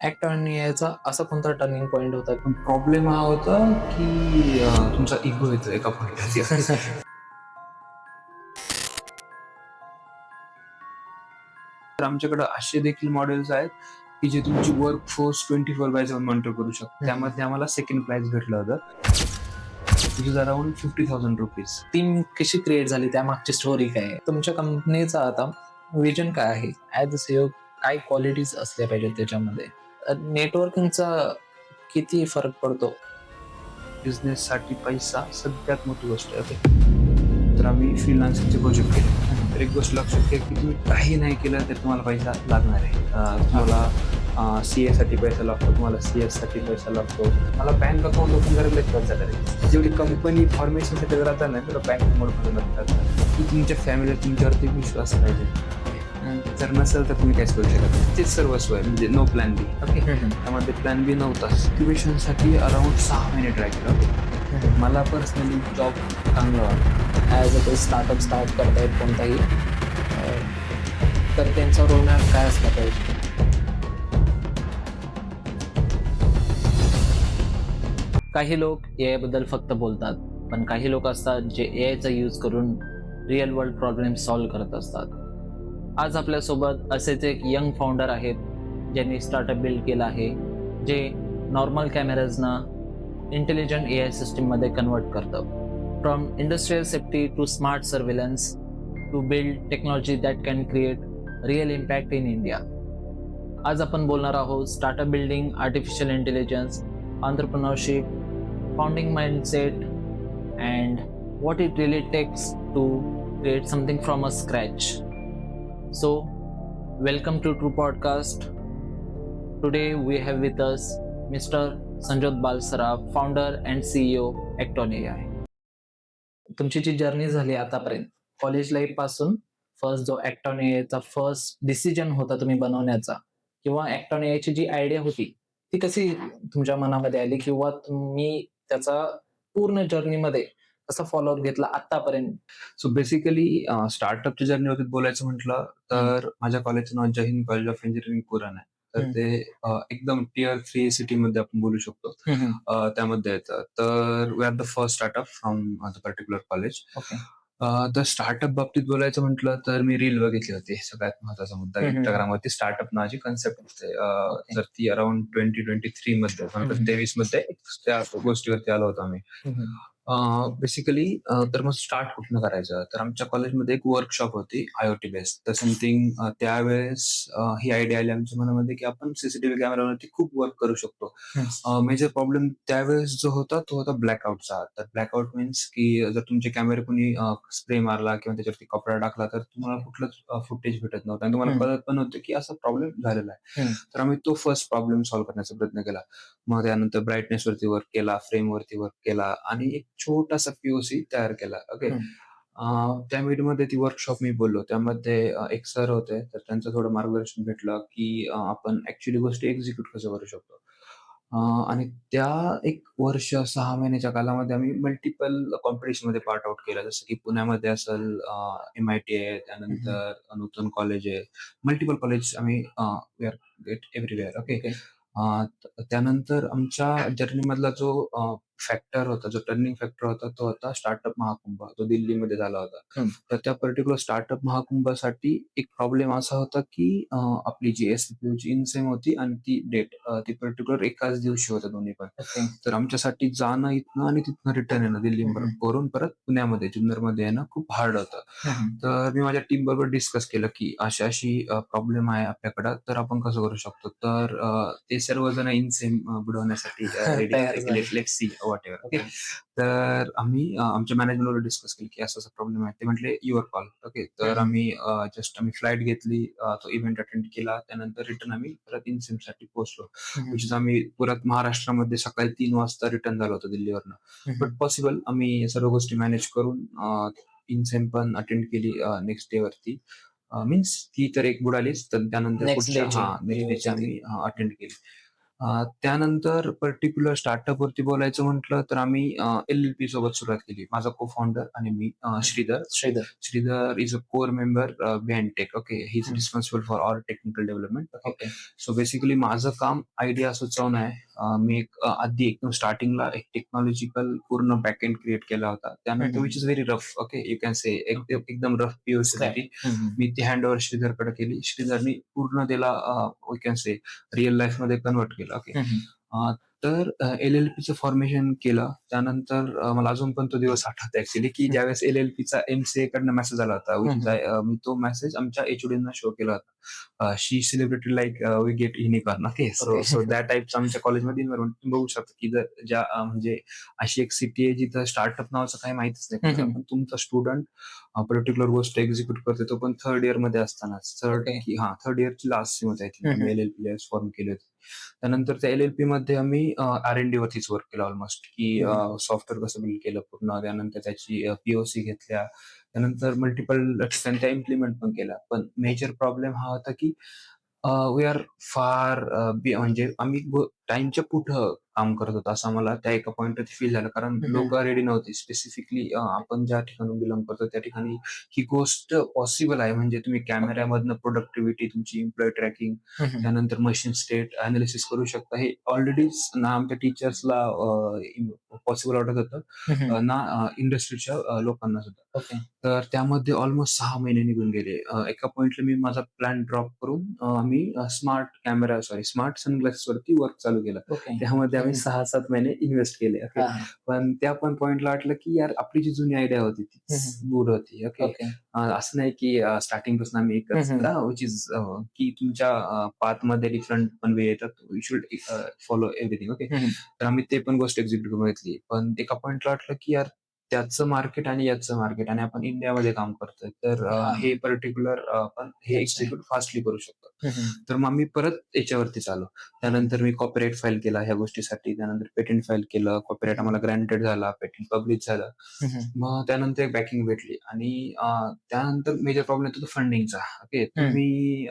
Act आणि याचा असा कोणता टर्निंग पॉइंट होता? पण प्रॉब्लेम हा होता की तुमचा इगो येतो एका पॉइंटवरती. तर आमच्याकडे असे देखील मॉडेल्स आहेत की जे तुमची वर्क फोर्स 24/7 मॉनिटर करू शकतात. त्यामध्ये आम्हाला सेकंड प्राइज भेटलं होतं. It is around ₹50,000. टीम कशी क्रिएट झाली, त्यामागची स्टोरी काय आहे? तुमच्या कंपनीचा आता विजन काय आहे? ऍज अ सीईओ काय क्वालिटीज असल्या पाहिजेत त्याच्यामध्ये? नेटवर्किंगचा किती फरक पडतो? बिझनेससाठी पैसा सगळ्यात मोठी गोष्ट आहे. ओके, तर आम्ही फ्रीलान्सिंगचे प्रोजेक्ट केले. तर एक गोष्ट लक्षात घ्या की तुम्ही काही नाही केलं तर तुम्हाला पैसा लागणार आहे. तुम्हाला सीए साठी पैसा लागतो, तुम्हाला सीएस साठी पैसा लागतो. मला बँक अकाउंट ओपन करायला खर्च करायचा. जेवढी कंपनी फॉर्मेशनसाठी जातात नाही तर बँक अकाउंट मध्ये लागतात. की तुमच्या फॅमिलीला तुमच्यावरती विश्वास पाहिजे. जर नसेल तर तुम्ही काहीच करू शकत नाही. तेच सर्वस्व आहे, म्हणजे नो प्लॅन बी. ओके, त्यामध्ये प्लॅन बी नव्हता. सिच्युएशनसाठी अराउंड 6 महिने ट्राय केला. ओके, मला पर्सनली जॉब चांगला वाटतो. ऍज अ स्टार्टअप स्टार्ट करतायत कोणताही, तर त्यांचा रोडमॅप काय असला पाहिजे? काही लोक एआय बद्दल फक्त बोलतात, पण काही लोक असतात जे एआयचा यूज करून रिअल वर्ल्ड प्रॉब्लेम सॉल्व्ह करत असतात. आज आपल्यासोबत असेच एक यंग फाउंडर आहेत ज्यांनी स्टार्टअप बिल्ड केला आहे, जे नॉर्मल कॅमेराजना इंटेलिजंट एआय सिस्टीममध्ये कन्वर्ट करतं. From industrial safety to smart surveillance to build technology that can create real impact in India. आज आपण बोलणार आहोत startup building, artificial intelligence, entrepreneurship, founding mindset, and what it really takes to create something from a scratch. So, welcome to True Podcast. Today we have with us Mr. Sanjot Balsaraf, founder and CEO Acton AI. तुमची जी journey झाली आतापर्यंत, college life पासून first जो ऍक्टॉन एआयचा first decision होता तुम्ही बनवण्याचा, किंवा ऍक्टॉन एआयची जी idea होती ती कशी तुमच्या मनामध्ये आली, किंवा तुम्ही त्याचा पूर्ण जर्नीमध्ये कसा फॉलोअप घेतला आतापर्यंत? सो बेसिकली स्टार्टअपच्या जर्नीवरती बोलायचं म्हटलं तर माझ्या कॉलेजचं नाव जय हिंद कॉलेज ऑफ इंजिनिअरिंग पुराण आहे. तर ते एकदम टियर 3 सिटीमध्ये आपण बोलू शकतो. त्यामध्ये येतं. तर we are the first startup from the particular college. Okay. तर स्टार्टअप बाबतीत बोलायचं म्हटलं तर मी रील बघितली होती. सगळ्यात महत्वाचा मुद्दा, इंस्टाग्रामवरती स्टार्टअप नावाची कन्सेप्ट असते. Okay. तर ती अराउंड 2023 मध्ये 2023 मध्ये त्या गोष्टीवरती आलो होतो आम्ही. बेसिकली तर मग स्टार्ट कुठनं करायचं, तर आमच्या कॉलेजमध्ये एक वर्कशॉप होती आयओटी बेस्ड. तर समथिंग त्यावेळेस ही आयडिया आली आमच्या मनामध्ये की आपण सीसीटीव्ही कॅमेरावरती खूप वर्क करू शकतो. मेजर प्रॉब्लेम त्यावेळेस जो होता तो होता ब्लॅकआउटचा. तर ब्लॅकआउट मीन्स की जर तुमचे कॅमेरे कोणी स्प्रे मारला किंवा त्याच्यावरती कपडा टाकला तर तुम्हाला कुठलंच फुटेज भेटत नव्हतं आणि तुम्हाला कळत पण नव्हतं की असा प्रॉब्लेम झालेला आहे. तर आम्ही तो फर्स्ट प्रॉब्लेम सॉल्व्ह करण्याचा प्रयत्न केला. मग त्यानंतर ब्राईटनेस वरती वर्क केला, फ्रेम वरती वर्क केला आणि एक छोटासा पीओसी तयार केला. ओके. त्या मीटिंगमध्ये ती वर्कशॉप मी बोललो. त्यामध्ये एक सर होते. तर त्यांचं थोडं मार्गदर्शन भेटलं, की आपण ॲक्चुअली गोष्टी एक्झिक्यूट कसं करू शकतो. आणि त्या 1 वर्ष 6 महिन्याच्या कालामध्ये आम्ही मल्टिपल कॉम्पिटिशनमध्ये पार्ट आउट केलं. जसं की पुण्यामध्ये असेल एम-आय-टी आहे, त्यानंतर नूतन कॉलेज आहे. मल्टिपल कॉलेज आम्ही we are get everywhere. Okay. त्यानंतर आमच्या जर्नीमधला जो फॅक्टर होता, जो टर्निंग फॅक्टर होता, तो होता स्टार्टअप महाकुंभ. तो दिल्लीमध्ये झाला होता. तर त्या पर्टिक्युलर स्टार्टअप महाकुंभासाठी एक प्रॉब्लेम असा होता, की आपली जी एस-ची इन्सेम होती आणि ती डेट ती पर्टिक्युलर एकाच दिवशी होत्या दोन्ही पण. ओके. तर आमच्यासाठी जाणं इथनं आणि तिथनं रिटर्न येणं दिल्लीवरून परत पुण्यामध्ये, जुन्नरमध्ये येणं खूप हार्ड होतं. तर मी माझ्या टीम बरोबर डिस्कस केलं, की अशी-अशी प्रॉब्लेम आहे आपल्याकडं, तर आपण कसं करू शकतो. तर ते सर्वजण इन्सेम बुडवण्यासाठी रेडी तयार होते, की झाले. Let's see whatever. ओके. तर आम्ही आमच्या मॅनेजमेंटबरोबर डिस्कस केलं, की असा-असा प्रॉब्लेम आहे. ते म्हटले युअर कॉल. ओके. तर आम्ही फ्लाइट घेतली, तो इव्हेंट अटेंड केला. त्यानंतर रिटर्न आम्ही परत इन्सेमसाठी पोहोचलो. which is आम्ही परत महाराष्ट्रामध्ये सकाळी 3 वाजता रिटर्न झालो होतो दिल्लीवरनं. बट पॉसिबल आम्ही सर्व गोष्टी मॅनेज करून इन्सेम पण अटेंड केली नेक्स्ट डे वरती. मीन्स ती तर एक बुडालीच. तर त्यानंतर नेक्स्ट पुढच्या डेची नेक्स्ट डेची आम्ही अटेंड केली. त्यानंतर पर्टिक्युलर स्टार्टअप वरती बोलायचं म्हटलं तर आम्ही एल-एल-पी सोबत सुरुवात केली. माझा को-फाउंडर आणि मी Shridhar. Shridhar. Shridhar is a core member behind tech. Okay, he's हं. responsible for all technical development. Okay, okay. So basically माझं काम आयडिया सुचवणं आहे. मी आधी एकदम स्टार्टिंगला एक टेक्नॉलॉजिकल पूर्ण बॅकएंड क्रिएट केला होता. त्यानंतर हं. Which is very rough. Okay, you can say okay. एकदम रफ पीओसी Scrap. होती. हं. मी ती हँडओव्हर श्रीधरकडे केली. श्रीधरनी पूर्ण त्याला वी कॅन से रिअल लाईफमध्ये कन्व्हर्ट केलं. ओके. हं. अ, तर एल-एल-पीचं फॉर्मेशन केलं. त्यानंतर मला अजून पण तो दिवस आठवतो ॲक्चुअली, की हं. ज्यावेळेस एल-एल-पीचा एम-सी-ए कडनं मेसेज आला होता, व्हिच इज हं. मी तो मेसेज आमच्या एच-ओ-डींना शो केला होता. She celebrated like we get unicorn. Okay. Okay. So त्या टाइपचं आमच्या कॉलेजमध्ये एन्व्हायर्नमेंट तुम्ही बघू शकता, की जर ज्या म्हणजे अशी एक सिटी आहे जिथं स्टार्टअप नावाचं काही माहितीच नाही हं. कोणाला. पण तुमचा स्टुडंट पर्टिक्युलर गोष्ट एक्झिक्यूट करते, तो पण थर्ड इयरमध्ये असतानाच. ओके. थर्ड इयरची लास्ट सीम होती आय थिंक. हं. आम्ही एल-एल-पी ज्यावेळेस फॉर्म केली होती. त्यानंतर त्या एल-एल-पी मध्ये आम्ही आर-एन-डी वरतीच वर्क केलं ऑलमोस्ट, की हं. सॉफ्टवेअर कसं बिल्ड केलं पूर्ण. त्यानंतर त्याची पी-ओ-सी घेतल्या. त्यानंतर मल्टिपल ठिकाणी त्या इम्प्लिमेंट पण केल्या. पण मेजर प्रॉब्लेम हा होता, की वी आर फार म्हणजे आम्ही टाईमच्या पुढं काम करत होतो असं आम्हाला त्या एका पॉइंटवरती फील झालं. कारण हं. लोकं रेडी नव्हती. स्पेसिफिकली आपण ज्या ठिकाणी बिलॉन्ग करतो त्या ठिकाणी ही गोष्ट पॉसिबल आहे. म्हणजे तुम्ही कॅमेऱ्यामधनं प्रोडक्टिव्हिटी, तुमची एम्प्लॉयी ट्रॅकिंग, हं. त्यानंतर मशीन स्टेट एनालिसिस करू शकता. हे ऑलरेडीच ना आमच्या टीचर्सला पॉसिबल वाटत होतं, हं. ना इंडस्ट्रीच्या लोकांना सुद्धा. ओके. तर त्यामध्ये ऑलमोस्ट 6 महिने निघून गेले. एका पॉइंटला मी माझा प्लॅन ड्रॉप करून आम्ही स्मार्ट सनग्लासेसवरती वर्क चालू केलं. ओके. त्यामध्ये आम्ही हं. 6-7 महिने इन्व्हेस्ट केले. ओके. हां. पण त्या पण पॉइंटला वाटलं, की यार आपली जी जुनी आयडिया होती तीच हं. बूड होती. ओके. ओके. असं नाही, की स्टार्टिंगपासून आम्ही एकच हं. व्हिच इज की तुमच्या पाथमध्ये डिफरंट पण वे येतात. You should follow everything. Okay. हं. तर आम्ही ते पण गोष्ट एक्झिक्यूट करून घेतली. पण एका पॉइंटला वाटलं, की यार त्याचं मार्केट आणि याचं मार्केट आणि आपण इंडियामध्ये काम करतोय. तर हां. हे पर्टिक्युलर आपण हे अच्छा. एक्झिक्यूट फास्टली करू शकतो. हं. तर मग आम्ही परत याच्यावरतीच आलो. त्यानंतर मी कॉपीराइट फाईल केला ह्या गोष्टीसाठी. त्यानंतर पेटंट फाईल केलं. कॉपीराइट आम्हाला ग्रँटेड झाला. पेटंट पब्लिश झालं. हं. मग त्यानंतर एक बॅकिंग भेटली आणि त्यानंतर मेजर प्रॉब्लेम येतो तो फंडिंगचा. ओके. हं. तुम्ही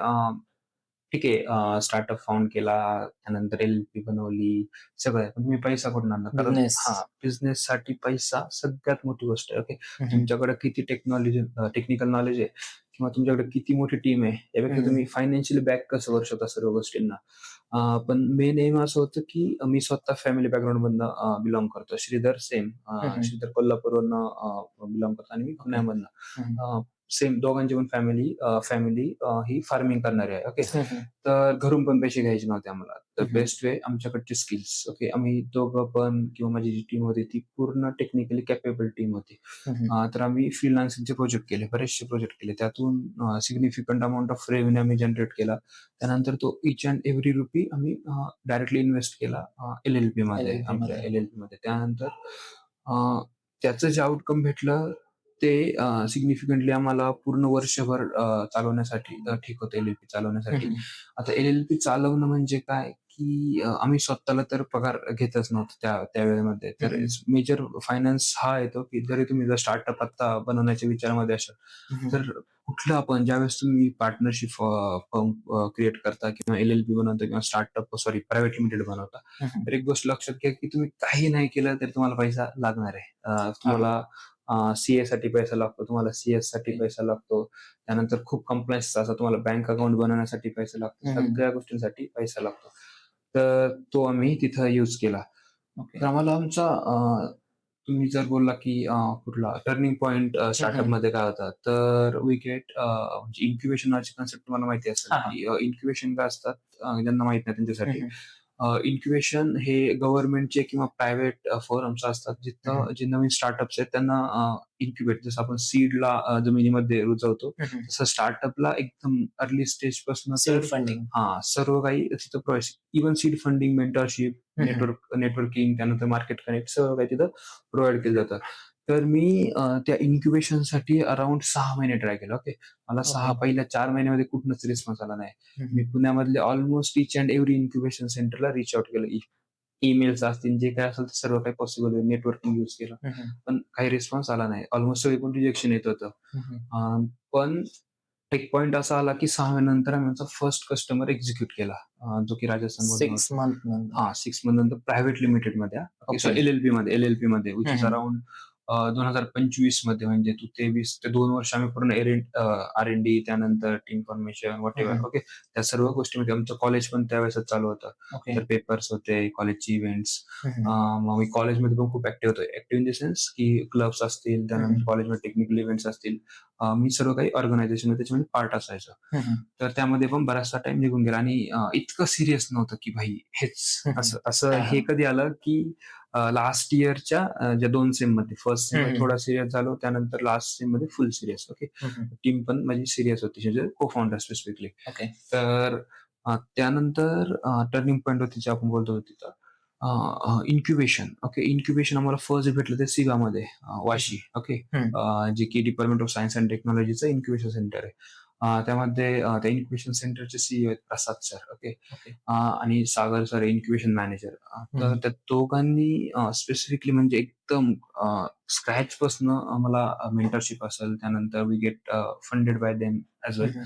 ठीक आहे. स्टार्टअप फाउंड केला, त्यानंतर एल-एल-पी बनवली, सगळं. पण तुम्ही पैसा कुठून आणणार? कारण बिझनेस. बिझनेससाठी पैसा सगळ्यात मोठी गोष्ट आहे. ओके. हं. तुमच्याकडे किती टेक्निकल नॉलेज आहे किंवा तुमच्याकडे किती मोठी टीम आहे, यापेक्षा हं. तुम्ही फायनान्शियली बॅक कसं करू शकता सर्व गोष्टींना. पण मेन एम असं होतं, की मी स्वतः फॅमिली बॅकग्राऊंडमधनं बिलॉन्ग करतो. श्रीधर सेम. हं. श्रीधर कोल्हापूरवरनं बिलॉन्ग करतो आणि मी ओके. पुण्यामधनं. हं. सेम दोघांची पण फॅमिली ही फार्मिंग करणारी आहे. ओके. हं. तर घरून पण पैसे घ्यायचे नव्हते आम्हाला. तर हं. बेस्ट वे आमच्याकडचे स्किल्स. ओके. आम्ही दोघं पण किंवा माझी जी टीम होती ती पूर्ण टेक्निकली कॅपेबल टीम होती. हं. तर आम्ही फ्रीलान्सिंगचे प्रोजेक्ट केले, बरेचसे प्रोजेक्ट केले. त्यातून सिग्निफिकंट अमाउंट ऑफ रेव्हेन्यू आम्ही जनरेट केला. त्यानंतर तो ईच अँड एव्हरी रुपी आम्ही डायरेक्टली इन्व्हेस्ट केला एल-एल-पीमध्ये, आपल्या एल-एल-पीमध्ये. एल-एल-पीमध्ये. त्यानंतर अ, त्याचं जे आउटकम भेटलं ते सिग्निफिकंटली आम्हाला पूर्ण वर्षभर चालवण्यासाठी ठीक होतं एल-एल-पी चालवण्यासाठी. हं. आता एल-एल-पी चालवणं म्हणजे काय, की आम्ही स्वतःला तर पगार घेतच नव्हतो त्या वेळेमध्ये. तर हं. मेजर फायनान्स हा येतो, की जरी तुम्ही जर स्टार्टअप आत्ता बनवण्याच्या विचारामध्ये असाल, हं. तर कुठलं आपण ज्यावेळेस तुम्ही पार्टनरशिप फर्म क्रिएट करता किंवा एल-एल-पी बनवता किंवा प्रायव्हेट लिमिटेड बनवता, हं. तर एक गोष्ट लक्षात घ्या, की तुम्ही काही नाही केलं तरी तुम्हाला पैसा लागणार आहे. हां. तुम्हाला सी-एसाठी पैसा लागतो, तुम्हाला सी-एससाठी ओके. पैसा लागतो. त्यानंतर खूप कंप्लायन्स असतात. तुम्हाला बँक अकाउंट बनवण्यासाठी पैसा लागतो. हं. सगळ्या गोष्टींसाठी पैसा लागतो. तर तो आम्ही तिथं यूज केला. ओके. तर आम्हाला आमचा तुम्ही जर बोलला, की कुठला टर्निंग पॉइंट हं. स्टार्टअपमध्ये काय होता, तर वी गेट म्हणजे इन्क्युबेशन नावाची कन्सेप्ट तुम्हाला माहिती असेल, हां, हां. की इन्क्युबेशन काय असतात ज्यांना माहीत नाही त्यांच्यासाठी. हं. इन्क्युबेशन हे गव्हर्नमेंटचे किंवा प्रायव्हेट फर्म्स असतात, हं. जिथं जे नवीन स्टार्टअप्स आहेत त्यांना इन्क्युबेट जसं आपण सीडला जमिनीमध्ये रुजवतो, हं. तसं स्टार्टअपला एकदम अर्ली स्टेजपासून सीड तर फंडिंग. सर्व काही तिथं इव्हन सीड फंडिंग, मेंटरशिप, हं. नेटवर्किंग, त्यानंतर मार्केट कनेक्ट सर्व काही तिथं प्रोव्हाईड केलं जातं. तर मी त्या इन्क्युबेशनसाठी अराउंड 6 महिने ट्राय केलं. ओके. मला ओके. पहिल्या 4 महिन्यामध्ये कुठनंच रिस्पॉन्स आला नाही. मी हं. पुण्यामधले almost each and every incubation सेंटरला रीच आउट केलं. ईमेल्स असतील, जे काही असेल ते सर्व काही पॉसिबल होईल. नेटवर्किंग यूज केलं. हं. पण काही रिस्पॉन्स आला नाही. ऑलमोस्ट सगळीकडून रिजेक्शन येत होतं. हं. पण एक पॉइंट असा आला की 6 महिन्यानंतर आम्ही आमचा फर्स्ट कस्टमर एक्झिक्यूट केला, जो की राजस्थानमधून 6 होता. मंथ नंतर. हां, 6 मंथ नंतर प्रायव्हेट लिमिटेडमध्ये, ओके. एल-एल-पीमध्ये व्हिच इज हं, अराउंड 2025 मध्ये, म्हणजे 23 ते 2 वर्ष आम्ही पूर्ण आर-एन-डी, त्यानंतर टीम फॉर्मेशन, व्हॉटएव्हर, हं. ओके. त्या सर्व गोष्टीमध्ये आमचं कॉलेज पण त्यावेळेसच चालू होतं. ओके. तर पेपर्स होते, कॉलेजचे इव्हेंट्स. हं, मग मी कॉलेजमध्ये पण खूप ॲक्टिव्ह होतो. ॲक्टिव्ह इन द सेन्स की क्लब्स असतील, त्यानंतर कॉलेजमध्ये टेक्निकल इव्हेंट्स असतील. मी सर्व काही ऑर्गनायझेशनमध्ये त्याच्यामध्ये पार्ट असायचो. तर त्यामध्ये पण बराचसा टाईम निघून गेला आणि इतकं सीरियस नव्हतं की भाई हेच असं असं हां, हे हां. कधी आलं की लास्ट इयरच्या ज्या 2 सेममध्ये, फर्स्ट सेममध्ये थोडा सीरियस झालो, त्यानंतर लास्ट सेममध्ये फुल सीरियस. ओके. टीम पण माझी सीरियस होती, म्हणजे को-फाउंडर स्पेसिफिकली. ओके. तर त्यानंतर टर्निंग पॉइंट होती जे आपण बोलतो तिथं. इन्क्युबेशन. ओके. इन्क्युबेशन आम्हाला फर्स्ट भेटलं ते सिगामध्ये, वाशी. ओके. हं. जे की डिपार्टमेंट ऑफ सायन्स अँड टेक्नॉलॉजीचं इन्क्युबेशन सेंटर आहे. त्यामध्ये त्या इन्क्युबेशन सेंटरचे सीईओ आहेत प्रसाद सर. ओके. ओके. आणि सागर सर इन्क्युबेशन मॅनेजर. तर हं. त्या दोघांनी स्पेसिफिकली म्हणजे एकदम स्क्रॅचपासून आम्हाला मेंटरशिप असेल, त्यानंतर we get funded by them as well.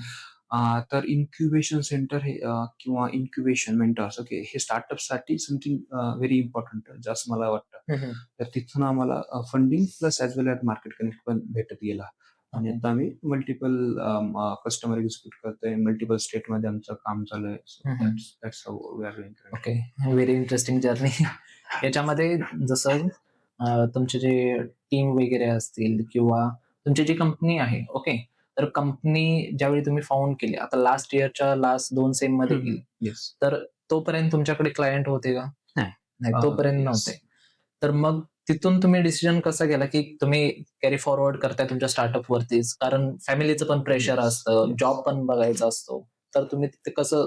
तर इन्क्युबेशन सेंटर हे किंवा इन्क्युबेशन मेंटर्स, ओके, हे स्टार्टअपसाठी समथिंग व्हेरी इम्पॉर्टंट असं मला वाटतं. तर तिथून आम्हाला funding plus as well as market connect पण भेटत गेला. आणि ओके. आता आम्ही मल्टिपल कस्टमर एक्झिक्यूट करतोय. मल्टिपल स्टेटमध्ये आमचं काम चालू आहे. So that's how we are doing currently. Okay. Very interesting journey. याच्यामध्ये जसं तुमचे जे टीम वगैरे असतील किंवा तुमची जी कंपनी आहे, ओके. तर कंपनी ज्यावेळी तुम्ही फाउंड केली, आता लास्ट इयरच्या लास्ट 2 सेममध्ये केली, येस. तर तोपर्यंत तुमच्याकडे क्लायंट होते का? नाही. नाही, तोपर्यंत येस. नव्हते. तर मग तिथून तुम्ही डिसिजन कसा केला, की तुम्ही कॅरी फॉरवर्ड करताय तुमच्या स्टार्टअपवरतीच? कारण फॅमिलीचं पण प्रेशर येस. असतं, येस. जॉब पण बघायचा असतो. तर तुम्ही तिथे कसं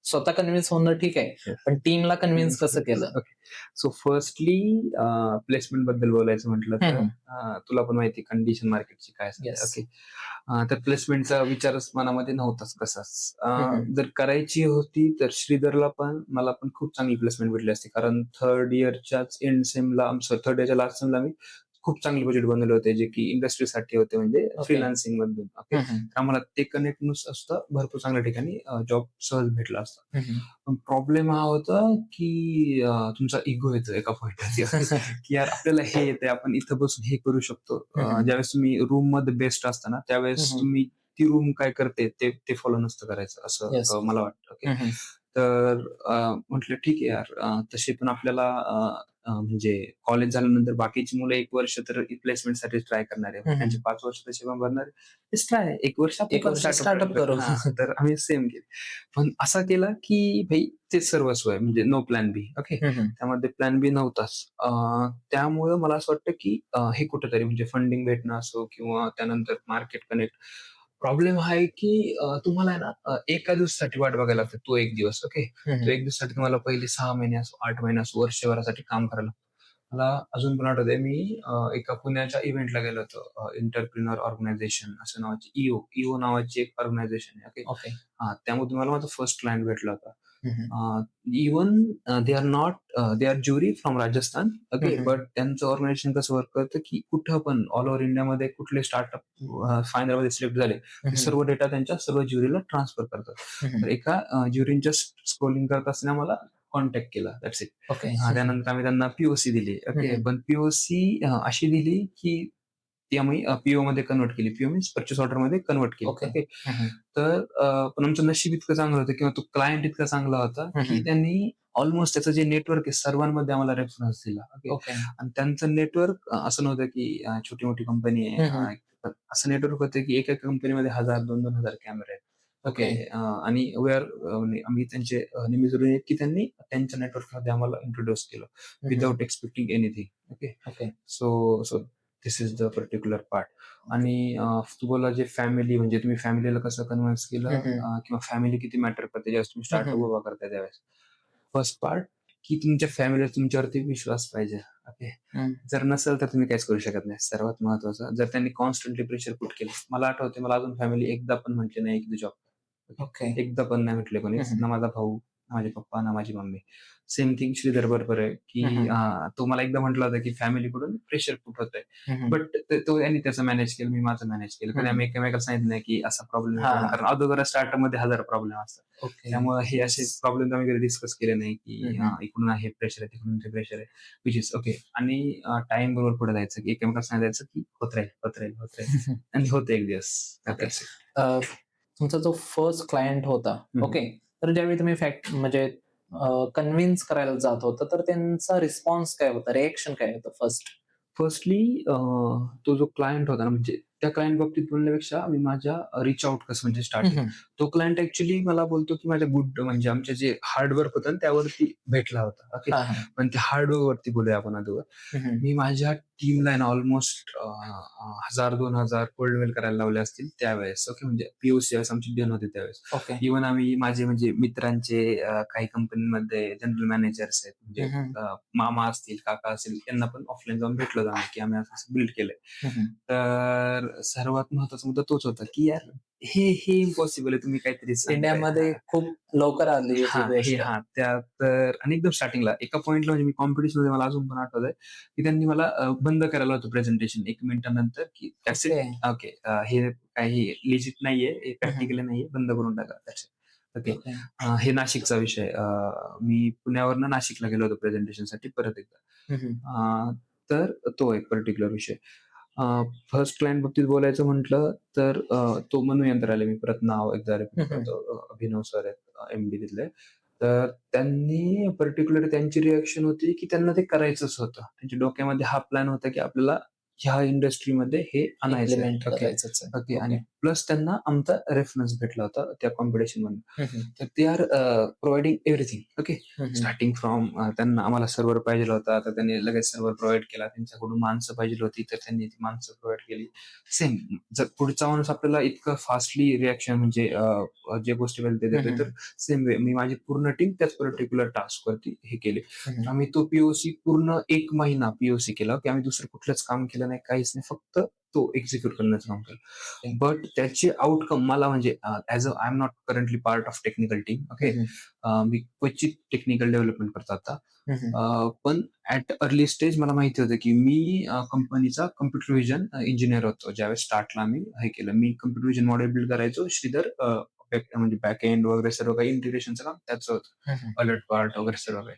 स्वतः कन्विन्स होणं ठीक आहे, येस. पण टीमला कन्विन्स कसं केलं? ओके. सो फर्स्टली प्लेसमेंट बद्दल बोलायचं म्हटलं हं, तर हं. तुला पण माहिती कंडिशन मार्केटची काय सध्या. येस. ओके. तर प्लेसमेंटचा विचारच मनामध्ये नव्हताच कसाच. हं, हं. जर करायची होती तर श्रीधरला पण मला पण खूप चांगली प्लेसमेंट भेटली असती. कारण थर्ड इयरच्याच एंड सेमला, थर्ड इयरच्या लास्ट सेमला मी खूप चांगले बजेट बनवले होते, जे की इंडस्ट्रीसाठी होते, म्हणजे ओके. फ्रीलान्सिंग मधून. ओके. Hmm, hmm. तर आम्हाला ते कनेक्ट असतं भरपूर चांगल्या ठिकाणी जॉब सहज भेटला असता. हं, हं. पण प्रॉब्लेम हा होता की तुमचा इगो येतो एका पॉइंटवरती, की यार आपल्याला हे येतंय, आपण इथं बसून हे करू शकतो. हं, हं. ज्यावेळेस तुम्ही रूममध्ये बेस्ट असता ना, हं, त्यावेळेस हं. तुम्ही ती रूम काय करते ते ते फॉलो नसतं करायचं, असं येस. मला वाटतं. ओके. Hmm, hmm. तर म्हटलं ठीक आहे यार, तसे पण आपल्याला म्हणजे कॉलेज झाल्यानंतर बाकीची मुलं 1 वर्ष तर प्लेसमेंटसाठी ट्राय करणार आहे. हं, हं. त्यांचे 5 वर्ष तसे पण भरणार आहे. Let's try. 1 वर्ष आपण 1 पण वर्ष स्टार्टअप करू. हां, तर आम्ही सेम केलं. पण असा केला की भाई तेच सर्वस्व आहे, म्हणजे नो प्लॅन बी. ओके. हं, हं. त्यामध्ये प्लॅन बी नव्हताच. त्यामुळं मला असं वाटतं की हे कुठेतरी म्हणजे फंडिंग भेटणं असो किंवा त्यानंतर मार्केट कनेक्ट. प्रॉब्लेम हा आहे की तुम्हाला आहे ना, एका दिवसासाठी वाट बघायला लागते. तो 1 दिवस. ओके. हं, तो हं. 1 दिवसासाठी तुम्हाला पहिले 6 महिने असो, 8 महिने असो, वर्षभरासाठी काम करायला लागतं. मला अजून पण आठवतंय, मी एका पुण्याच्या इव्हेंटला गेलो होतो. एंटरप्रेन्युअर ऑर्गनायझेशन असं नावाची, इओ नावाची एक ऑर्गनायझेशन आहे. ओके. ओके. त्यामधून मला माझा फर्स्ट क्लायंट भेटला होता. हं, हं. Even they are not they are jury from Rajasthan. हं, ओके. हं. बट त्यांचं ऑर्गनायझेशन कसं वर्क करतं, की कुठं पण ऑल ओव्हर इंडियामध्ये कुठले स्टार्टअप फायनलमध्ये सिलेक्ट झाले, हं, ते हं. सर्व डेटा त्यांच्या सर्व ज्युरीला ट्रान्सफर करतात. हं, हं. तर एका ज्युरींच्या स्क्रोलिंग करत असताना मला कॉन्टॅक्ट केला. That's it. ओके. त्यानंतर आम्ही त्यांना पी दिली. हं, ओके. हं. पण पी अशी दिली, की ती आम्ही मध्ये कन्व्हर्ट केली. मीन्स पर्चेस ऑर्डरमध्ये कन्व्हर्ट केली. ओके. ओके. Hmm, hmm. तर पण आमचं नशीब इतकं चांगलं होतं किंवा तो क्लायंट इतका चांगला होता, हं, की हं. त्यांनी ऑलमोस्ट त्याचं जे नेटवर्क आहे सर्वांमध्ये आम्हाला रेफरन्स दिला. ओके. ओके. आणि त्यांचं नेटवर्क असं नव्हतं, की छोटी-मोठी कंपनी आहे. हं, हं. असं नेटवर्क होतं, की एका कंपनीमध्ये 1000, 2,000 कॅमेरे आहेत. ओके. ओके. आणि आम्ही त्यांचे नेहमी जरुरी आहे, की त्यांनी त्यांच्या नेटवर्कमध्ये आम्हाला इंट्रोड्यूस केलं हं, हं. Without expecting anything. Okay. Okay. So so this is the particular part. आणि तू बोलला जे फॅमिली, म्हणजे तुम्ही फॅमिलीला कसं कन्व्हिन्स केलं, हं, हं. किंवा फॅमिली किती मॅटर करते ज्यावेळेस तुम्ही हं, स्टार्टअप हं. उभा करताय त्यावेळेस. फर्स्ट पार्ट, की तुमच्या फॅमिलीला तुमच्यावरती विश्वास पाहिजे. ओके. हं. जर नसेल तर तुम्ही काहीच करू शकत नाही. सर्वात महत्वाचं, जर त्यांनी कॉन्स्टंटली प्रेशर पुट केलं. मला आठवतंय, मला अजून फॅमिली एकदा पण म्हटली नाही की तू जॉब कर. ओके. ओके. एकदा पण नाही म्हटले हं, कोणीच. हं. ना माझा भाऊ, माझे पप्पा ना माझी मम्मी. सेम थिंग श्रीधर बरोबर आहे, की तो मला एकदा म्हटला होता, की फॅमिलीकडून प्रेशर खूप होतंय. बट तो यांनी त्याचं मॅनेज केलं, मी माझं मॅनेज केलं. कधी आम्ही एकमेकाला सांगितलं नाही, की असा प्रॉब्लेम हां. कारण अगोदर स्टार्टरमध्ये 1000 प्रॉब्लेम असतात. ओके. त्यामुळे हे असे प्रॉब्लेम आम्ही कधी डिस्कस केले नाही, की इकडून हे प्रेशर आहे, तिकडून ते प्रेशर आहे. Which is okay. आणि टाईम बरोबर पुढे जायचं, की एकमेकाला सांगायचं, की होत राहील, होत राहील, होत राहील. आणि होतं एक दिवस. Okay. That's it. तुमचा जो फर्स्ट क्लायंट होता, ओके. तर ज्यावेळी तुम्ही म्हणजे कन्व्हिन्स करायला जात होता, तर त्यांचा रिस्पॉन्स काय होता? रिएक्शन काय होतं फर्स्ट? फर्स्टली तो जो क्लायंट होता ना, म्हणजे त्या क्लायंट बाबतीत बोलण्यापेक्षा मी माझ्या रिच आउट कसं म्हणजे स्टार्टिंग. तो क्लायंट ॲक्चुअली मला बोलतो, की माझ्या म्हणजे आमचे जे हार्ड वर्क होतं ना, त्यावरती भेटला होता. ओके. हां, हां. पण त्या हार्ड वर्कवरती बोलूया आपण अगोदर. मी माझ्या टीमला आहे ना ऑलमोस्ट 1000-2000 कोल्ड मेल करायला लावले असतील त्यावेळेस. ओके. म्हणजे पी-ओ-सी ज्यावेळेस आमची डन होते त्यावेळेस. ओके. इव्हन आम्ही माझे म्हणजे मित्रांचे काही कंपनीमध्ये जनरल मॅनेजर्स आहेत म्हणजे मामा असतील, काका असतील त्यांना पण ऑफलाईन जाऊन भेटलो होतो आम्ही, की आम्ही असं बिल्ड केलंय. तर सर्वात महत्वाचा मुद्दा तोच होता, की यार हे इम्पॉसिबल आहे तुम्ही काहीतरी सांगताय. इंडियामध्ये खूप लवकर आली ही हां, गोष्ट. त्या तर आणि एकदम स्टार्टिंगला एका पॉइंटला म्हणजे मी कॉम्पिटिशनमध्ये मला अजून पण आठवतंय, की त्यांनी मला बंद करायला होतं प्रेझेंटेशन 1 मिनिटानंतर, की दॅट्स इट. ओके. ओके. हे काही लिजिट नाहीये, हे हं, हं. प्रॅक्टिकली नाहीये, बंद करून टाका. That's it. ओके. ओके. हे नाशिकचा विषय. मी पुण्यावरनं नाशिकला गेलो होतो प्रेझेंटेशनसाठी परत एकदा. तर तो एक पर्टिक्युलर विषय. फर्स्ट क्लायंट बाबतीत बोलायचं म्हटलं तर तो मनु यंत्रालय मी परत नाव एकदा रिपीट करतो. अभिनव सर आहेत एम-डी तिथले. तर त्यांनी पर्टिक्युलर त्यांची रिएक्शन होती, की त्यांना ते करायचंच होतं. त्यांच्या डोक्यामध्ये हा प्लॅन होता, की आपल्याला ह्या इंडस्ट्रीमध्ये हे आणायचंय. Implement okay. करायचंच आहे. ओके. आणि प्लस त्यांना आमचा रेफरन्स भेटला होता त्या कॉम्पिटिशनमधून. हं, तर they are providing everything. Okay. Starting from त्यांना आम्हाला सर्व्हर पाहिजे होता. तर त्यांनी लगेच सर्व्हर प्रोव्हाईड केला. त्यांच्याकडून माणसं पाहिजे होती, तर त्यांनी ती माणसं प्रोव्हाईड केली. सेम जर पुढचा माणूस आपल्याला इतकं फास्टली रिएक्शन म्हणजे जे गोष्टीबद्दल ते देतोय, तर सेम वे मी माझी पूर्ण टीम त्याच पर्टिक्युलर टास्कवरती हे केली. आम्ही तो पी-ओ-सी पूर्ण 1 महिना पी-ओ-सी केला, की आम्ही दुसरं कुठलंच काम केलं नाही, काहीच नाही. फक्त तो एक्झिक्यूट करण्याचं काम केलं. बट त्याची आउटकम मला म्हणजे as a I am not currently part of technical team. Okay. मी क्वचित टेक्निकल डेव्हलपमेंट करतो आता. पण ॲट अर्ली स्टेज मला माहिती होतं, की मी कंपनीचा कॉम्प्युटर व्हिजन इंजिनिअर होतो. ज्यावेळेस स्टार्टला मी हे केलं. मी कॉम्प्युटर व्हिजन मॉडेल बिल्ड करायचो. श्रीधर म्हणजे बॅक एंड वगैरे सर्व काही इंटिग्रेशनचं काम त्याचं होतं. अलर्ट पार्ट वगैरे सर्व काही.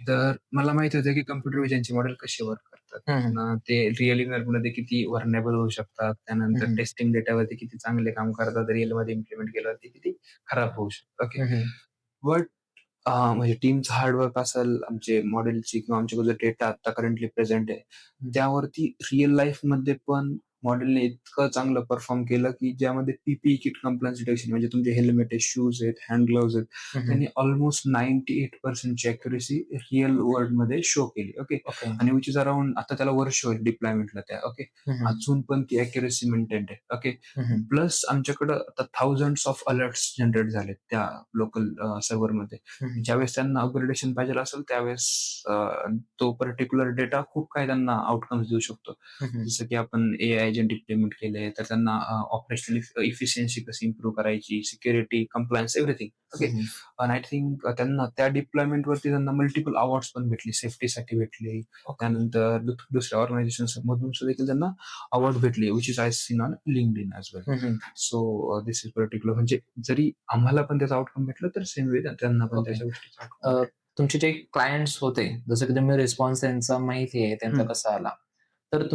तर मला माहिती होतं, की कॉम्प्युटर व्हिजनचे मॉडेल कसे वर्क करतात. ते रिअल इमेजमध्ये किती व्हर्नेबल होऊ शकतात. त्यानंतर टेस्टिंग डेटावरती किती चांगले काम करतात. रिअलमध्ये इम्प्लिमेंट केल्यावरती किती खराब होऊ शकतात. ओके. बट म्हणजे टीमचं हार्डवर्क असेल, आमचे मॉडेलची किंवा आमच्याकडे जो डेटा आता करंटली प्रेझेंट आहे, त्यावरती रिअल लाईफमध्ये पण मॉडेलने इतकं चांगलं परफॉर्म केलं, की ज्यामध्ये पी-पी-ई किट कंप्लायन्स डिटेक्शन म्हणजे तुमचे हेल्मेट आहे, शूज आहेत, हँड ग्लोव्हज आहेत. त्यांनी ऑलमोस्ट 98% ची अॅक्युरसी रिअल वर्ल्डमध्ये शो केली. ओके. आणि विच इज अराउंड आता त्याला वर्ष होईल डिप्लॉयमेंटला त्या. ओके. अजून पण ती अॅक्युरसी मेंटेन्ड आहे. ओके. प्लस आमच्याकडं आता थाउजंड्स ऑफ अलर्ट्स जनरेट झालेत त्या लोकल सर्व्हरमध्ये. ज्यावेळेस त्यांना अपग्रेडेशन पाहिजे असेल त्यावेळेस तो पर्टिक्युलर डेटा खूप काही त्यांना आउटकम्स देऊ शकतो. जसं की आपण एआय एजंट इम्प्लिमेंट केले, तर त्यांना ऑपरेशनल इफिशियन्सी कशी इम्प्रूव्ह करायची, सिक्युरिटी, कंप्लायन्स एव्हरीथिंग. ओके. आणि आय थिंक त्यांना त्या डिप्लॉयमेंटवरती त्यांना मल्टिपल अवॉर्ड्स पण भेटले, सेफ्टीसाठी भेटले. त्यानंतर दुसऱ्या ऑर्गनायझेशन मधून सुद्धा देखील त्यांना अवॉर्ड भेटले, which is I seen on LinkedIn as well. So this is particular म्हणजे जरी आम्हाला पण त्याचा आउटकम भेटलं, तर सेम वे त्यांना पण त्याच्या गोष्टीचा तुमचे जे क्लायंट्स होते, जसं की तुम्ही रिस्पॉन्स त्यांचा माहिती आहे, त्यांचा कसा आला. तर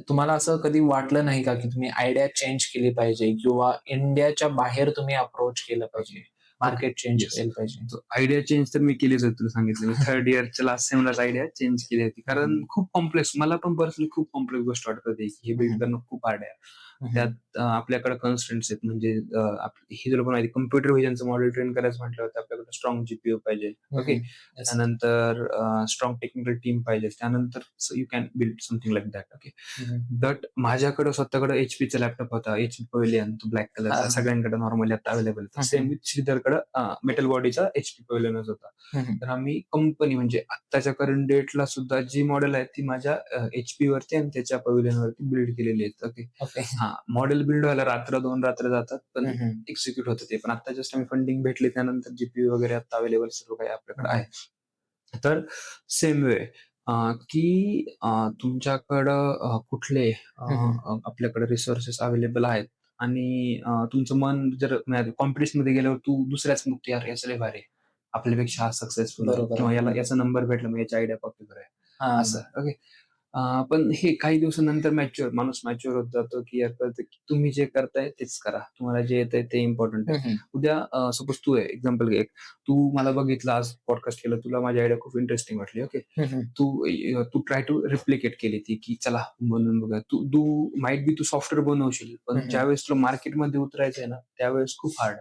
तुम्हाला असं कधी वाटलं नाही का, की तुम्ही आयडिया चेंज केली पाहिजे किंवा इंडियाच्या बाहेर तुम्ही अप्रोच केलं पाहिजे, मार्केट चेंज केलं पाहिजे? आयडिया चेंज तर मी केलीच होती, तुला सांगितलं. मी थर्ड इयरच्या लास्ट सेमलाच आयडिया चेंज केली होती. कारण खूप कॉम्प्लेक्स मला पण पर्सनली खूप कॉम्प्लेक्स गोष्ट वाटत होती, की हे बिल्ड करणं खूप हार्ड आहे. त्यात आपल्याकडे कन्स्ट्रेंट्स आहेत म्हणजे हे तुला पण माहिती कॉम्प्युटर व्हिजनचं मॉडेल ट्रेन करायचं म्हटलं तर आपल्याकडे स्ट्रॉंग जीपीयू पाहिजे. ओके. त्यानंतर स्ट्रॉंग टेक्निकल टीम पाहिजे. त्यानंतर you can build something like that. Okay. But माझ्याकडे स्वतःकडे एचपीचा लॅपटॉप होता, एचपी पवेलियन, तो ब्लॅक कलरचा सगळ्यांकडे नॉर्मली आता अवेलेबल होता. सेम विथ श्रीधरकडे मेटल बॉडीचा एचपी पवेलियनच होता. तर आम्ही कंपनी म्हणजे आत्ताच्या करंट डेटला सुद्धा जी मॉडेल आहेत ती माझ्या एचपी वरती आणि त्याच्या पवेलियन वरती बिल्ड केलेली आहेत. ओके. मॉडेल बिल्ड व्हायला रात्र 2 रात्र जातात, पण एक्झिक्यूट होतं ते. पण आता जस्ट आम्ही फंडिंग भेटली त्यानंतर जीपीयू वगैरे आता अवेलेबल सर्व काही आपल्याकडे आहे. तर सेम वे की तुमच्याकडं कुठले आपल्याकडे रिसोर्सेस अवेलेबल आहेत आणि तुमचं मन जर कॉम्पिटिशनमध्ये गेल्यावर तू दुसऱ्याच मुक्ती यार याचं लय भारी आहे. आपल्यापेक्षा हा सक्सेसफुल आहे बरोबर किंवा आहे. याचा नंबर भेटला मग याची आयडिया कॉपी करूया हां. असं. ओके. पण हे काही दिवसानंतर माणूस मॅच्युअर होत जातो, की यार कळतं की तुम्ही जे करताय तेच करा. तुम्हाला जे येतंय ते इम्पोर्टंट आहे. उद्या सपोज तू आहे एक्झाम्पल घे. तू मला बघितलं आज पॉडकास्ट केलं, तुला माझी आयडिया खूप इंटरेस्टिंग वाटली. ओके. तू ट्राय टू रिप्लिकेट केली ती, की चला बनवून बघूया. तू तू माईट बी तू सॉफ्टवेअर बनवशील, पण ज्यावेळेस तुला मार्केटमध्ये उतरायचंय ना, त्यावेळेस खूप hard.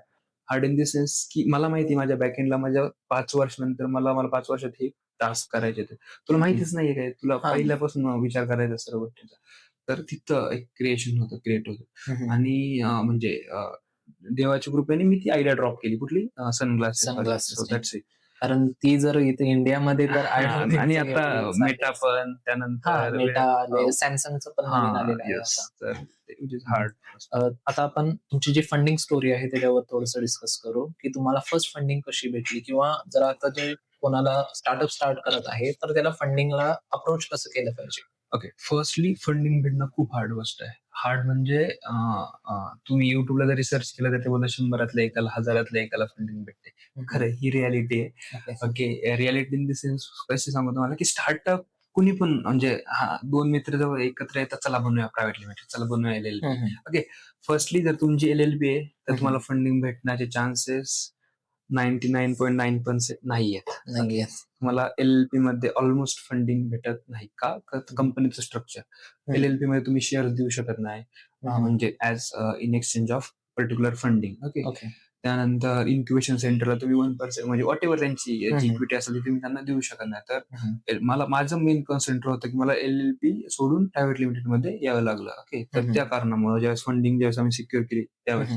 Hard in the sense की मला माहिती आहे माझ्या बॅकएंडला माझ्या 5 वर्षानंतर मला 5 वर्षात हे टास्क करायचे आहेत. तुला माहितीच नाहीये काय, तुला हां. पहिल्यापासून विचार करायचा सर्व गोष्टींचा. तर तिथं एक क्रिएट होतं आणि म्हणजे देवाच्या कृपेने मी ती आयडिया ड्रॉप केली. कुठली? सनग्लासेसवाली. सो सनग्लासेसची. That's it. कारण ती जर इथे इंडियामध्ये तर हां आणि आयडिया आता मेटा पण त्यानंतर मेटा आले, अ, Samsungचं पण नवीन हां, आलेलं आहे येस. आता. तर ते म्हणजे हं. हार्ड. आता आपण तुमची जी फंडिंग स्टोरी आहे त्याच्यावर थोडंसं डिस्कस करू, की तुम्हाला फर्स्ट फंडिंग कशी भेटली? किंवा जर आता जे कोणाला स्टार्ट करत आहे, तर त्याला फंडिंगला अप्रोच कसं केलं पाहिजे? ओके. फर्स्टली फंडिंग भेटणं खूप हार्ड गोष्ट आहे. हार्ड म्हणजे तुम्ही YouTubeला जरी सर्च केलं तर ते बोलतात 100तल्या एकाला, 1000तल्या एकाला फंडिंग भेटते. खरं आहे, ही रिॲलिटी आहे. Okay. Okay. Reality in the sense कशी सांगू तुम्हाला, की स्टार्टअप कुणी पण म्हणजे 2 मित्र जवळ एकत्र येतात, चला बनवूया प्रायव्हेट लिमिटेड, चला बनवूया एल-एल-बी. ओके. फर्स्टली जर तुमची एल-एल-बी आहे, तर तुम्हाला फंडिंग भेटण्याचे चान्सेस 99.9% नाही आहेत. नाहीये. तुम्हाला एल-एल-पी मध्ये ऑलमोस्ट फंडिंग भेटत नाही. का? तर कंपनीचं स्ट्रक्चर. एल-एल-पी मध्ये तुम्ही शेअर्स देऊ शकत नाही. म्हणजे as in exchange of particular funding. Okay. Okay. त्यानंतर इन्क्युबेशन सेंटरला तुम्ही 1% म्हणजे व्हॉटएव्हर त्यांची जी इक्विटी असेल ती तुम्ही त्यांना देऊ शकत नाही. तर माझं मेन कन्सेंट्रेट होतं, की मला एल-एल-पी सोडून प्रायव्हेट लिमिटेडमध्ये यावं लागलं. ओके. तर त्या कारणामुळे ज्यावेळेस आम्ही सिक्युअर केली त्यावेळेस.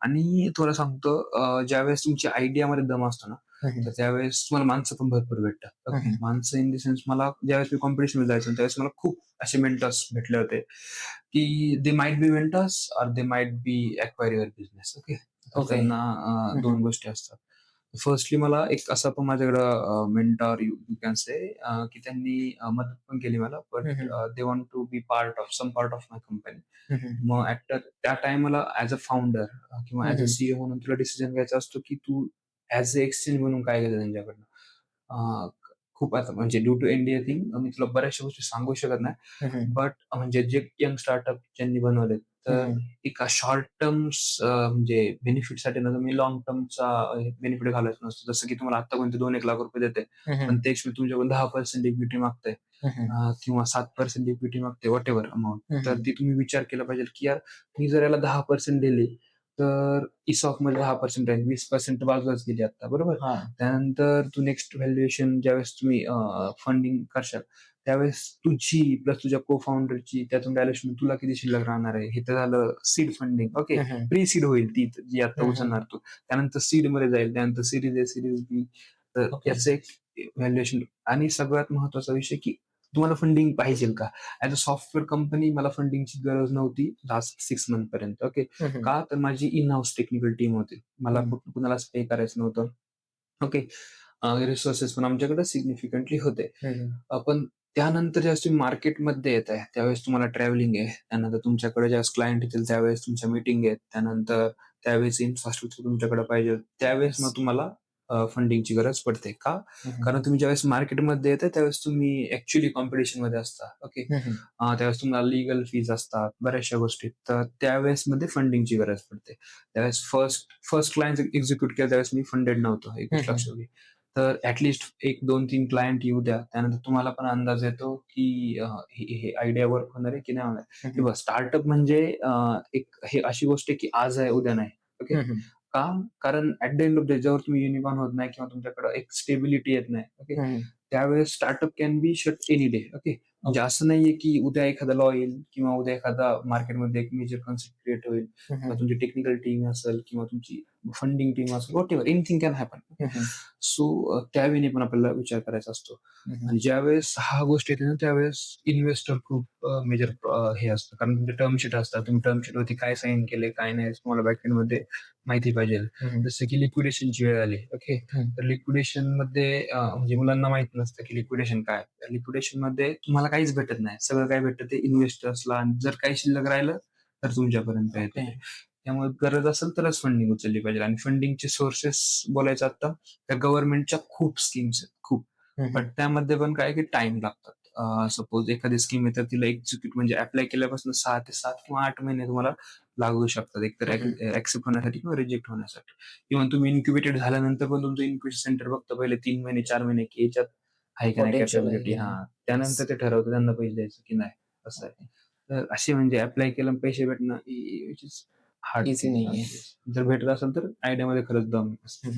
आणि तुला सांगतो ज्यावेळेस तुमची आयडियामध्ये दम असतो ना, तर त्यावेळेस तुम्हाला माणसं पण भरपूर भेटतात. ओके. माणसं इन द सेन्स मला ज्यावेळेस मी कॉम्पिटिशनमध्ये जायचो त्यावेळेस मला खूप असे मेंटर्स भेटले होते, की they might be mentors or they might be acquire your business. Okay. तर ओके. त्यांना 2 गोष्टी असतात. फर्स्टली मला एक असा पण माझ्याकडं mentor you you can say की त्यांनी मदत पण केली मला. But they want to be some part of my company. मग त्या टाईमाला ॲज अ फाउंडर किंवा ॲज अ सीईओ म्हणून तुला डिसिजन घ्यायचा असतो, की तू ॲज अ एक्सचेंज म्हणून काय घ्यायचं त्यांच्याकडनं. अ, खूप आता म्हणजे ड्यू टू इंडिया थिंग मी तुला बऱ्याचशा गोष्टी सांगू शकत नाही. बट म्हणजे जे यंग स्टार्टअप ज्यांनी बनवलेत, तर एका शॉर्ट टर्म्स म्हणजे बेनिफिटसाठी ना तुम्ही लाँग टर्मचा बेनिफिट घालायचा नसतो. जसं की तुम्हाला आता कोणते 2-1 लाख रुपये देते, पण ते एक्चुअली तुमच्याकडून 10% इक्विटी मागतंय किंवा 7% इक्विटी मागते व्हॉटएव्हर अमाउंट. तर ती तुम्ही विचार केला पाहिजे, की यार मी जर याला 10% दिली, तर ESOPमध्ये 10% राहील. 20% बाजूलाच गेली आता, बरोबर? त्यानंतर तू नेक्स्ट व्हॅल्युएशन ज्यावेळेस तुम्ही फंडिंग करशाल, त्यावेळेस तुझी प्लस तुझ्या को-फाउंडरची त्यातून व्हॅल्युएशन तुला किती शिल्लक राहणार आहे? हे तर झालं सीड फंडिंग. ओके. प्री-सीड होईल ती जी आता उचलणार तू. त्यानंतर सीडमध्ये जाईल, त्यानंतर सीरीज ए, सीरीज बी. तर याचं एक व्हॅल्युएशन आणि सगळ्यात महत्त्वाचा विषय, की तुम्हाला फंडिंग पाहिजेल का? ॲज अ सॉफ्टवेअर कंपनी मला फंडिंगची गरज नव्हती लास्ट 6 मंथपर्यंत. ओके. का? तर माझी इन हाऊस टेक्निकल टीम होती. मला कुणालाच पे करायचं नव्हतं. ओके. रिसोर्सेस पण आमच्याकडे सिग्निफिकंटली होते. पण त्यानंतर ज्यावेळेस तुम्ही मार्केटमध्ये येताय, त्यावेळेस तुम्हाला ट्रॅव्हलिंग आहे. त्यानंतर तुमच्याकडे ज्यावेळेस क्लायंट येतील, त्यावेळेस तुमच्या मीटिंग आहेत. त्यानंतर त्यावेळेस इन्फ्रास्ट्रक्चर तुमच्याकडे पाहिजे. त्यावेळेस मग तुम्हाला फंडिंगची गरज पडते. का? कारण तुम्ही ज्यावेळेस मार्केटमध्ये येताय, त्यावेळेस तुम्ही ॲक्चुअली कॉम्पिटिशनमध्ये असता. ओके. त्यावेळेस तुम्हाला लीगल फीज असतात, बऱ्याचशा गोष्टी. तर त्यावेळेस मध्ये फंडिंगची गरज पडते. त्यावेळेस फर्स्ट क्लायंट एक्झिक्यूट केलं त्यावेळेस मी फंडेड नव्हतो. एक गोष्ट लक्षात घे. तर ॲटलीस्ट 1, 2, 3 क्लायंट येऊ द्या. त्यानंतर तुम्हाला पण अंदाज येतो, की हे आयडिया वर्क होणार आहे की नाही होणार. हे बघ स्टार्टअप म्हणजे एक हे अशी गोष्ट आहे की आज आहे, उद्या नाही. ओके. का? कारण at the end of the day जेव्हा तुम्ही युनिकॉर्न होत नाही किंवा तुमच्याकडे एक स्टेबिलिटी येत नाही. ओके. त्यावेळेस startup can be shut any day. Okay. म्हणजे असं नाहीये की उद्या एखादा लॉ येईल किंवा उद्या एखादा मार्केटमध्ये एक मेजर कन्सेप्ट क्रिएट होईल किंवा तुमची टेक्निकल टीम असेल किंवा तुमची फंडिंग टीम असेल, what ever anything can happen. So त्यावेळी पण आपल्याला विचार करायचा असतो. आणि ज्यावेळेस हा गोष्ट येते ना त्यावेळेस इन्व्हेस्टर खूप मेजर हे असतं, कारण तुमचे टर्म शीट असतात. तुम्ही टर्म शीट वरती काय साईन केले काय नाही तुम्हाला बॅकएंड मध्ये माहिती पाहिजे. जसं की लिक्विडेशनची वेळ आली, ओके, तर लिक्विडेशन मध्ये म्हणजे मुलांना माहित नसतं की लिक्विडेशन काय. लिक्विडेशन मध्ये तुम्हाला काहीच भेटत नाही, सगळं काय भेटतं ते इन्व्हेस्टर्सला, आणि जर काही शिल्लक राहिलं तर तुमच्यापर्यंत येते. त्यामुळे गरज असेल तरच फंडिंग उचलली पाहिजे. आणि फंडिंगचे सोर्सेस बोलायचं आता तर गव्हर्नमेंटच्या खूप स्कीम्स आहेत, खूप. बट त्यामध्ये पण काय की टाइम लागतात. सपोज एखादी स्कीम आहे तर तिला एक्झिक्यूट म्हणजे अप्लाय केल्यापासून 6 ते 7 किंवा 8 महिने तुम्हाला लागू शकतात, एकतर ऍक्सेप्ट होण्यासाठी किंवा रिजेक्ट होण्यासाठी. इव्हन तुम्ही इन्क्युबेटेड झाल्यानंतर पण तुमचं इन्क्युबेशन सेंटर बघतं पहिले 3 महिने 4 महिने की याच्यात आहे का नाही Potential आहे कॅपॅबिलिटी. की नाही. त्यानंतर ते ठरवतं त्यांना पैसे द्यायचं की नाही, असं आहे. तर असे म्हणजे अप्लाय केलं आणि पैसे भेटणं which is hard easy thing. नाहीये. जर भेटत असेल तर आयडियामध्ये खरंच दम असतो.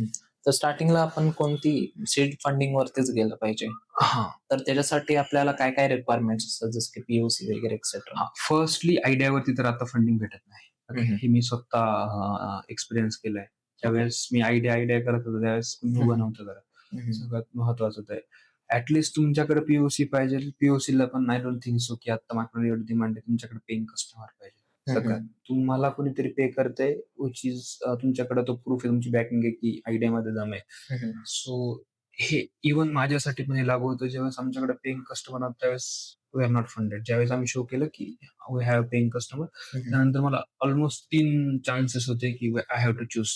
तर स्टार्टिंगला आपण कोणती सीड फंडिंग वरतीच गेलं पाहिजे. हा, तर त्याच्यासाठी आपल्याला काय काय रिक्वायरमेंट्स असतात, जसं की पीओसी वगैरे एक्सेट्रा. फर्स्टली आयडियावरती तर आता फंडिंग भेटत नाही. Okay? हे मी स्वतः एक्सपिरियन्स केलंय. ज्यावेळेस मी आयडिया करत होतो त्यावेळेस कुणी उभं नव्हतं करत. सगळ्यात महत्वाचं ते ऍटलिस्ट तुमच्याकडे पीओसी पाहिजे. पीओसीला पण आय डोंट थिंक सो की आता मार्केट एवढी डिमांड आहे. तुमच्याकडे पेइंग कस्टमर पाहिजे. सगळ्यात तुम्हाला कोणीतरी पे करतंय विच इज तुमच्याकडे तो प्रूफ आहे, तुमची बॅकिंग आहे की आयडियामध्ये दम आहे. सो हे इव्हन माझ्यासाठी पण हे लागू होतं. ज्यावेळेस आमच्याकडे पेइंग कस्टमर आला त्यावेळेस वी आर नॉट फंडेड. ज्यावेळेस आम्ही शो केलं की वी हॅव पेइंग कस्टमर, त्यानंतर मला ऑलमोस्ट 3 चान्सेस होते की I have to choose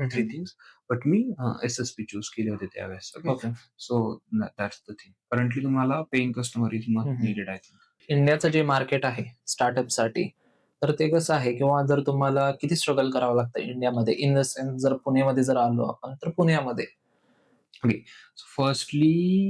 3 things. But मी एसएसपी चूज केले होते त्यावेळेस. Okay, so that's the thing. Currently तुम्हाला paying customer is not needed, I think. इंडियाचं जे मार्केट आहे स्टार्टअपसाठी, तर ते कसं आहे, किंवा जर तुम्हाला किती स्ट्रगल करावं लागतं इंडियामध्ये, इन द सेन्स जर पुण्यामध्ये जर आलो आपण तर पुण्यामध्ये. ओके, फर्स्टली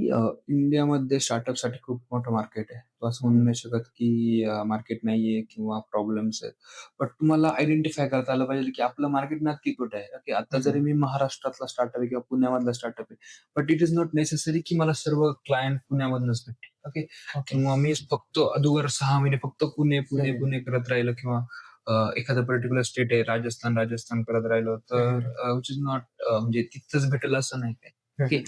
इंडियामध्ये स्टार्टअपसाठी खूप मोठं मार्केट आहे. तो असं म्हणू नाही शकत की मार्केट नाहीये किंवा प्रॉब्लेम्स आहेत. बट तुम्हाला आयडेंटिफाय करता आलं पाहिजे की आपलं मार्केट नक्की कुठे आहे. ओके, आता जरी मी महाराष्ट्रातला स्टार्टअप आहे किंवा पुण्यामधला स्टार्टअप आहे, but it is not necessary की मला सर्व क्लायंट पुण्यामधनच भेटतील. ओके, किंवा मी फक्त अगोदर 6 महिने फक्त पुणे पुणे पुणे करत राहिलं किंवा एखादं पर्टिक्युलर स्टेट आहे राजस्थान करत राहिलो तर विच इज नॉट म्हणजे तिथंच भेटेल असं नाही काय. ओके,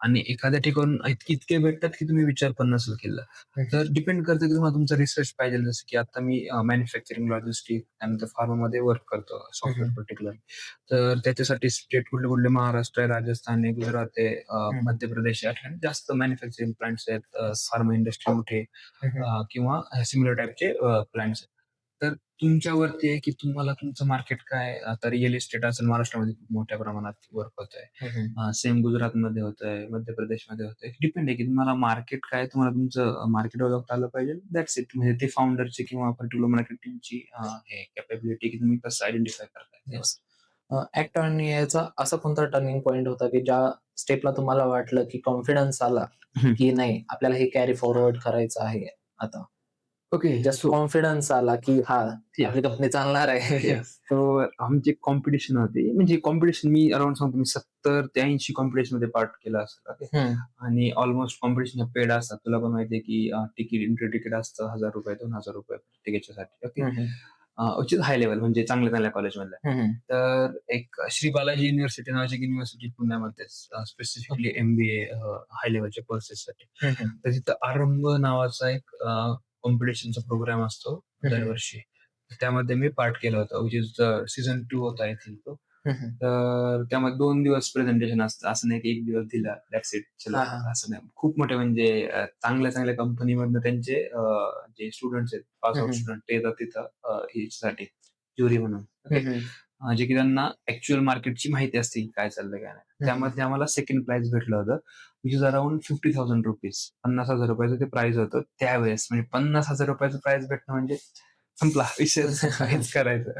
आणि एखाद्या ठिकाणून इतके भेटतात की तुम्ही विचार पण नसेल केला. तर डिपेंड करतं की तुम्हाला तुमचा रिसर्च पाहिजे. जसं की आता मी मॅन्युफॅक्चरिंग, लॉजिस्टिक त्यानंतर फार्मामध्ये वर्क करतो सॉफ्टवेअर पर्टिक्युलर. तर त्याच्यासाठी स्टेट कुठले कुठले महाराष्ट्र आहे, राजस्थान आहे, गुजरात आहे, मध्य प्रदेश आहे, अशा जास्त मॅन्युफॅक्चरिंग प्लांट्स आहेत, फार्मा इंडस्ट्री मोठे किंवा सिमिलर टाईपचे प्लांट्स आहेत. तर तुमच्यावरती आहे की तुम्हाला तुमचं मार्केट काय. आता रिअल इस्टेट असेल महाराष्ट्रामध्ये खूप मोठ्या प्रमाणात वर्क होत आहे. सेम गुजरातमध्ये होत आहे, मध्य प्रदेशमध्ये होत आहे. डिपेंड आहे की तुम्हाला मार्केट काय, तुम्हाला तुमचं मार्केट ओळखता आलं पाहिजे. That's it. म्हणजे ते फाउंडरची किंवा पर्टिक्युलर मार्केट टीमची हे कॅपॅबिलिटी की तुम्ही कसं आयडेंटिफाय करताय. ऍक्ट आणि याचा असा कोणता टर्निंग पॉइंट होता की ज्या स्टेपला तुम्हाला वाटलं की कॉन्फिडन्स आला की नाही आपल्याला हे कॅरी फॉरवर्ड करायचं आहे आता. ओके, जस्ट कॉन्फिडन्स आला की हा आपली कंपनी चालणार आहे. सो आमची कॉम्पिटिशन होती. म्हणजे कॉम्पिटिशन मी अराउंड सांगतो, मी 70 ते 80 कॉम्पिटिशन मध्ये पार्ट केला असेल. ओके, आणि ऑलमोस्ट कॉम्पिटिशन पेड असतात. तुला पण माहितीये की तिकीट, एंट्री तिकीट असतं ₹1000 ₹2000 तिकीटच्यासाठी. Okay, which is high level, म्हणजे चांगल्या चांगल्या कॉलेजमधल्या. तर एक श्री बालाजी युनिव्हर्सिटी नावाची एक युनिव्हर्सिटी पुण्यामध्येच स्पेसिफिकली MBA हाय लेवलच्या कोर्सेससाठी. तर तिथं आरंभ नावाचा एक कॉम्पिटिशनचा प्रोग्राम असतो दरवर्षी. त्यामध्ये मी पार्ट केला होता, विच इज सीझन 2 होता आय थिंक तो. तर त्यामध्ये 2 दिवस प्रेझेंटेशन असतं. असं नाही की 1 दिवस दिला दॅट्स इट चला, असं नाही. खूप मोठे म्हणजे चांगल्या चांगल्या कंपनीमधनं त्यांचे जे स्टुडंट्स आहेत, पास आउट स्टुडंट, ते येतात तिथं ह्याच्यासाठी ज्युरी म्हणून. जे की त्यांना ऍक्च्युअल मार्केटची माहिती असते काय चाललंय काय नाही. त्यामध्ये आम्हाला सेकंड प्राइज भेटलं होतं, विच इज अराउंड ₹50,000. ₹50,000 ते प्राइज होतं त्यावेळेस. म्हणजे ₹50,000 प्राइज भेटणं म्हणजे संपला विषय, हेच करायचं.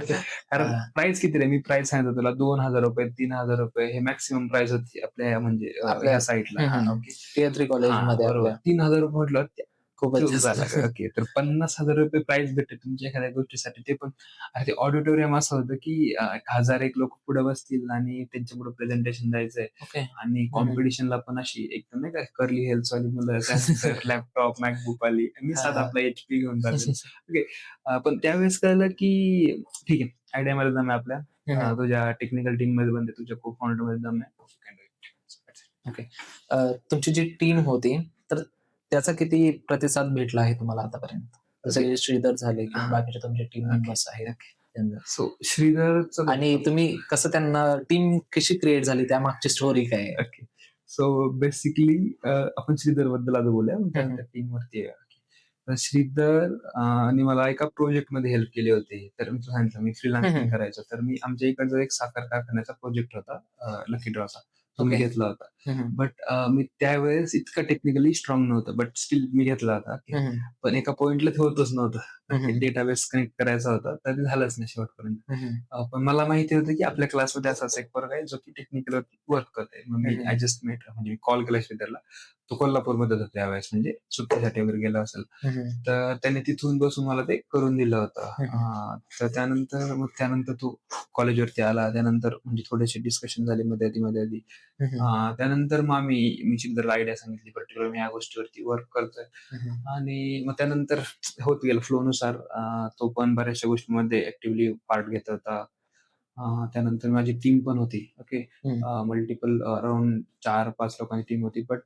कारण प्राइस किती रे, मी प्राइस सांगितलं तुला ₹2,000 ₹3,000 हे मॅक्सिमम प्राइस होती आपल्या म्हणजे आपल्या ह्या साईडला. टियर 3 कॉलेजमध्ये बरोबर. आपल्या. ₹3,000 म्हटलं खूपच चूक जास्त. झाला. ओके. तर ₹50,000 प्राइज भेटते तुमच्या एखाद्या गोष्टीसाठी. ते पण अरे ते ऑडिटोरियम असं होतं, की 1001 लोकं पुढे बसतील आणि त्यांच्यापुढे प्रेझेंटेशन द्यायचंय ओके. आणि कॉम्पिटिशनला पण अशी एकदम नाही का कर्ली हेअर्सवाली मुलं, त्यानंतर लॅपटॉप, MacBookवाली. मी हां, साधा हां. आपला HP घेऊन चाललेलो. ओके. पण त्यावेळेस कळलं, की ठीक आहे, आयडियामध्ये दम आहे आपल्या. तुझ्या टेक्निकल टीममध्ये दम आहे, तुझ्या को-फाउंडरमध्ये दम आहे. You can do it. Okay. तुमची जी टीम होती, तर त्याचा किती प्रतिसाद भेटला आहे तुम्हाला आतापर्यंत? जसं ओके. की श्रीधर झाले किंवा हां. बाकीचे तुमचे टीम ओके. मेंबर्स आहेत ओके. त्यांचं. सो श्रीधरचं आणि तुम्ही कसं त्यांना टीम कशी क्रिएट झाली त्यामागची स्टोरी काय आहे? ओके. सो बेसिकली आपण श्रीधरबद्दल आता बोलूया, मग हं, हं. त्यानंतर टीमवरती येऊया. तर श्रीधर आणि मला एका प्रोजेक्टमध्ये हेल्प केली होती. तर मी तुला सांगितलं मी हं, फ्रीलान्सिंग हं. करायचो. तर मी आमच्या इकडचा एक साखर कारखान्याचा प्रोजेक्ट होता लकी ड्रॉचा. तो मी ओके. घेतला होता. हं, हं. बट मी त्यावेळेस इतकं टेक्निकली स्ट्राँग नव्हतं. बट स्टिल मी घेतला होता. ओके. हं, हं. पण एका पॉइंटला ते होतच नव्हतं. हं, हं. डेटाबेस कनेक्ट करायचा होता, तर ते झालंच नाही शेवटपर्यंत. हं, हं. पण मला माहिती होतं, की आपल्या क्लासमध्ये असा एक पोरगा आहे, जो की टेक्निकलवरती वर्क करतोय. मग हं, मी हं. जस्ट मेट म्हणजे मी कॉल केला श्रीधरला. तो कोल्हापूरमध्ये होता त्यावेळेस म्हणजे सुट्टीसाठी वगैरे गेला असेल. हं, हं. तर त्याने तिथून बसून मला ते करून दिलं होतं. हं, हं. तर त्यानंतर तो कॉलेजवरती आला. त्यानंतर म्हणजे थोडेसे डिस्कशन झाले मध्ये-आधी. हं, हं. त्यानंतर मग मी श्रीधरला आयडिया सांगितली पर्टिक्युलर मी ह्या गोष्टीवरती वर्क करतोय. हं, हं. आणि मग त्यानंतर होत गेलं फ्लोनुसार तो पण बऱ्याचशा गोष्टींमध्ये ॲक्टिव्हली पार्ट घेत होता. त्यानंतर माझी टीम पण होती. ओके. हं. मल्टिपल अराउंड 4-5 लोकांची टीम होती. बट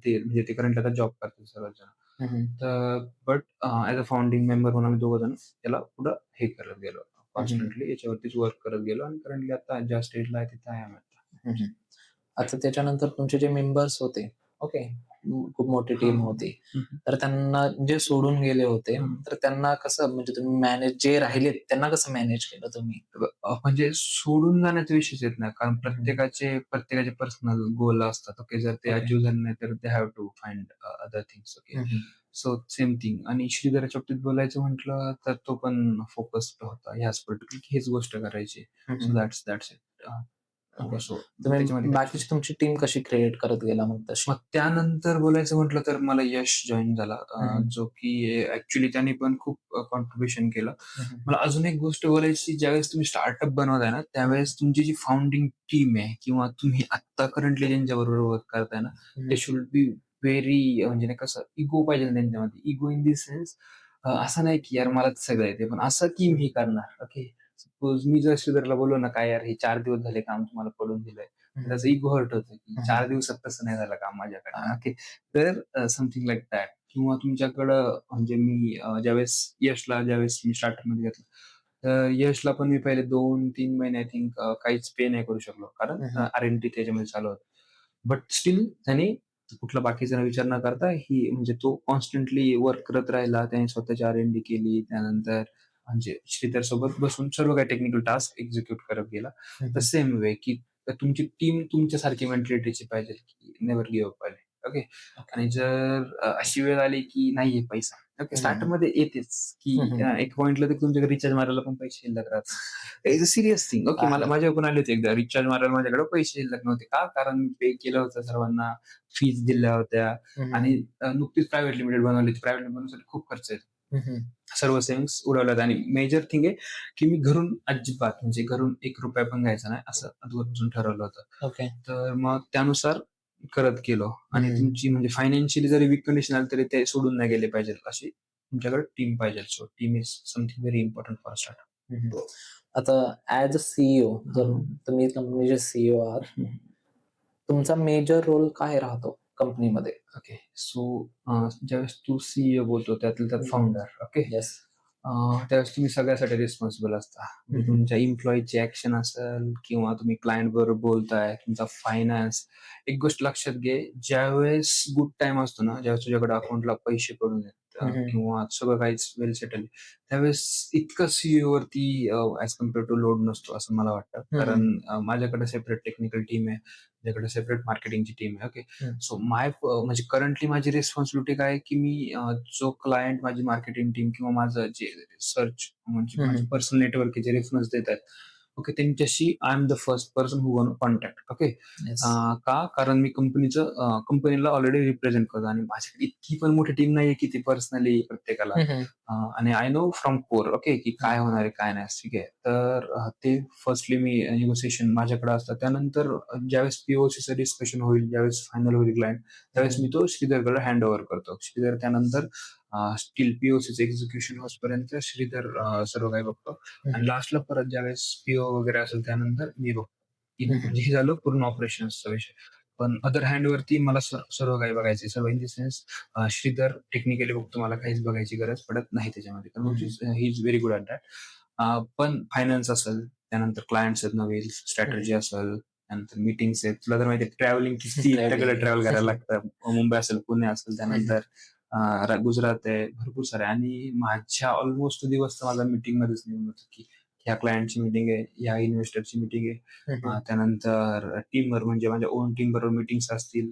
ते म्हणजे ते करंटली आता जॉब करतात सर्वजण. हं, हं. तर but as a founding member म्हणून आम्ही दोघं जण त्याला पुढं हे करत गेलो. हं, हं. कॉन्स्टंटली याच्यावरतीच वर्क करत गेलो आणि करंटली आता ज्या स्टेजला आहे तिथे आहे आम्ही आता. हं, हं. आता त्याच्यानंतर तुमचे जे मेंबर्स होते, ओके. खूप मोठी टीम हां. होती. हं, हं. तर त्यांना जे सोडून गेले होते, हं. तर त्यांना कसं म्हणजे तुम्ही मॅनेज जे राहिलेत त्यांना कसं मॅनेज केलं तुम्ही? म्हणजे सोडून जाण्याचा विषयच येत नाही. कारण हं, हं. प्रत्येकाचे पर्सनल गोल असतात. ओके. जर ते ओके. अचीव्ह झाले नाही तर they have to find other things. Okay. Hmm, hmm. So same thing आणि श्रीधरच्या बाबतीत बोलायचं म्हटलं तर तो पण फोकस्ड होता ह्याच पर्टिक्युलर हीच गोष्ट करायची. हं, सो हं. That's it. ओके. सो त्याच्यामध्ये तुम्ही काही बाकीची तुमची टीम कशी क्रिएट करत गेला मग तशी? मग त्यानंतर बोलायचं म्हटलं तर मला यश जॉइन झाला हं, हं. जो की ॲक्चुअली त्याने पण खूप कॉन्ट्रिब्युशन केलं. हं, हं. मला अजून एक गोष्ट बोलायची ज्यावेळेस तुम्ही स्टार्टअप बनवताय ना, त्यावेळेस तुमची जी फाउंडिंग टीम आहे किंवा तुम्ही आत्ता करंटली ज्यांच्याबरोबर वर्क करताय ना, हं, ते हं. शुड बी व्हेरी म्हणजे नाही कसं इगो पाहिजे त्यांच्यामध्ये. इगो इन दी सेन्स असं नाही की यार मला सगळं येते, पण असं की मी करणार. ओके. सपोज मी जर श्रीधरला बोललो ना, "काय यार हे 4 दिवस झाले काम तुम्हाला पडून दिलंय." हं, तर हं. त्याचा इगो हर्ट होतो, की हं, हं. 4 दिवसात तसं नाही झालं काम माझ्याकडनं. हां. ओके. तर समथिंग लाइक दॅट किंवा तुमच्याकडं म्हणजे मी ज्यावेळेस मी स्टार्टरमध्ये घेतलं, तर यशला पण मी पहिले 2-3 महिने आय थिंक काहीच पे नाही करू शकलो. कारण हं, हं. R&D त्याच्यामध्ये चालू होतं. बट स्टिल त्याने कुठला बाकीचा विचार न करता ही म्हणजे तो कॉन्स्टंटली वर्क करत राहिला. त्याने स्वतःची R&D केली. त्यानंतर म्हणजे श्रीधरसोबत बसून सर्व काही टेक्निकल टास्क एक्झिक्यूट करत गेला. हं, तर हं. सेम वे की तुमची टीम तुमच्यासारखी मेंटॅलिटीची पाहिजे, की नेव्हर गिव्ह अप पाहिजे. ओके. ओके. आणि जर अशी वेळ आली की नाहीये पैसा. ओके. हं, हं. स्टार्टरमध्ये येतेच, की हं, हं. एक पॉइंटला तर तुमच्याकडे रिचार्ज मारायला पण पैसे शिल्लक राहतात. It's a serious thing. Okay. हां, हां. माझ्यावर पण आले होते एकदा रिचार्ज मारायला माझ्याकडे पैसे शिल्लक नव्हते. का? कारण मी पे केलं होतं सर्वांना, फीज दिल्या होत्या हं, हं. आणि नुकतीच प्रायव्हेट लिमिटेड बनवली होती. प्रायव्हेट लिमिटेड बनवण्यासाठी खूप खर्च येतो. हं, हं. सर्व सेव्हिंग्ज उडवल्यात आणि मेजर थिंग आहे, की मी घरून अजिबात म्हणजे घरून ₹1 पण घ्यायचा नाही असं आधीपासून ठरवलं होतं. ओके. तर मग त्यानुसार करत गेलो हं, आणि हं. तुमची म्हणजे फायनान्शियली जरी वीक कंडिशन आली तरी ते सोडून नाही गेले पाहिजे अशी तुमच्याकडे टीम पाहिजे. So team is something very important for startup. हं, हं. आता ॲज अ सी-ई-ओ जर हां. तुम्ही कंपनीचे सी-ई-ओ आहात, तुमचा मेजर रोल काय राहतो कंपनीमध्ये? ओके. सो ज्यावेळेस तू सी बोलतो त्यातल्या त्यात हं, हं. Founder okay. येस. त्यावेळेस तुम्ही सगळ्यासाठी रिस्पॉन्सिबल असता. हं, म्हणजे हं. तुमच्या एम्प्लॉईची ॲक्शन असेल किंवा तुम्ही क्लायंट बरोबर बोलताय, तुमचा फायनान्स. एक गोष्ट लक्षात घे, ज्यावेळेस गुड टाईम असतो ना, ज्यावेळेस तुझ्याकडे अकाउंटला पैसे पडून येतात हं, हं. किंवा सगळं काहीच वेल सेटल त्यावेळेस इतकं वरती ॲज कम्पेअर टू लोड नसतो असं मला वाटतं. हं, हं. कारण माझ्याकडे सेपरेट टेक्निकल टीम आहे, माझ्याकडे सेपरेट मार्केटिंगची टीम आहे. ओके. हं. सो म्हणजे करंटली माझी रिस्पॉन्सिबिलिटी काय आहे, की मी जो क्लायंट माझी मार्केटिंग टीम किंवा माझं जे सर्च म्हणजे हं, माझे हं. पर्सनल नेटवर्क जे रेफरन्स देत आहेत, ओके, त्यांच्याशी I am the first person who gonna contact. Okay, Yes. का? कारण मी कंपनीला ऑलरेडी रिप्रेझेंट करतो आणि माझ्याकडे इतकी पण मोठी टीम नाहीये की ती पर्सनली प्रत्येकाला आणि I know from core okay की काय होणार आहे काय नाही. ठीक आहे, तर ते फर्स्टली मी निगोसिएशन माझ्याकडे असतात. त्यानंतर ज्यावेळेस पीओसीचं डिस्कशन होईल, ज्यावेळेस फायनल होईल क्लायंट, त्यावेळेस मी तो श्रीधरकडे हँड ओव्हर करतो. श्रीधर त्यानंतर स्टील पीओसीचं एक्झिक्युशन होईपर्यंत श्रीधर सर्व काही बघतो आणि लास्टला परत ज्यावेळेस पीओ वगैरे असेल त्यानंतर मी बघतो. म्हणजे हे झालं पूर्ण ऑपरेशन्सचा विषय. पण अदर हँड वरती मला सर्व काही बघायचं सर्व in the sense Shridhar technically बघतो, मला काहीच बघायची गरज पडत नाही त्याच्यामध्ये, कारण he is very good at that. पण फायनान्स असेल, त्यानंतर क्लायंट्स आहेत नवीन, स्ट्रॅटेजी असेल, त्यानंतर मीटिंग्स आहेत. तुला तर माहिती आहे ट्रॅव्हलिंग किती सगळं ट्रॅव्हल करायला लागतं. मुंबई असेल, पुणे असेल, त्यानंतर गुजरात आहे, भरपूर सारे. आणि माझ्या ऑलमोस्ट दिवस तर माझा मीटिंग मध्येच निघून जातो की ह्या क्लायंटची मीटिंग आहे, ह्या इन्व्हेस्टरची मीटिंग आहे. त्यानंतर टीमवर म्हणजे माझ्या ओन टीम बरोबर मीटिंग्स असतील,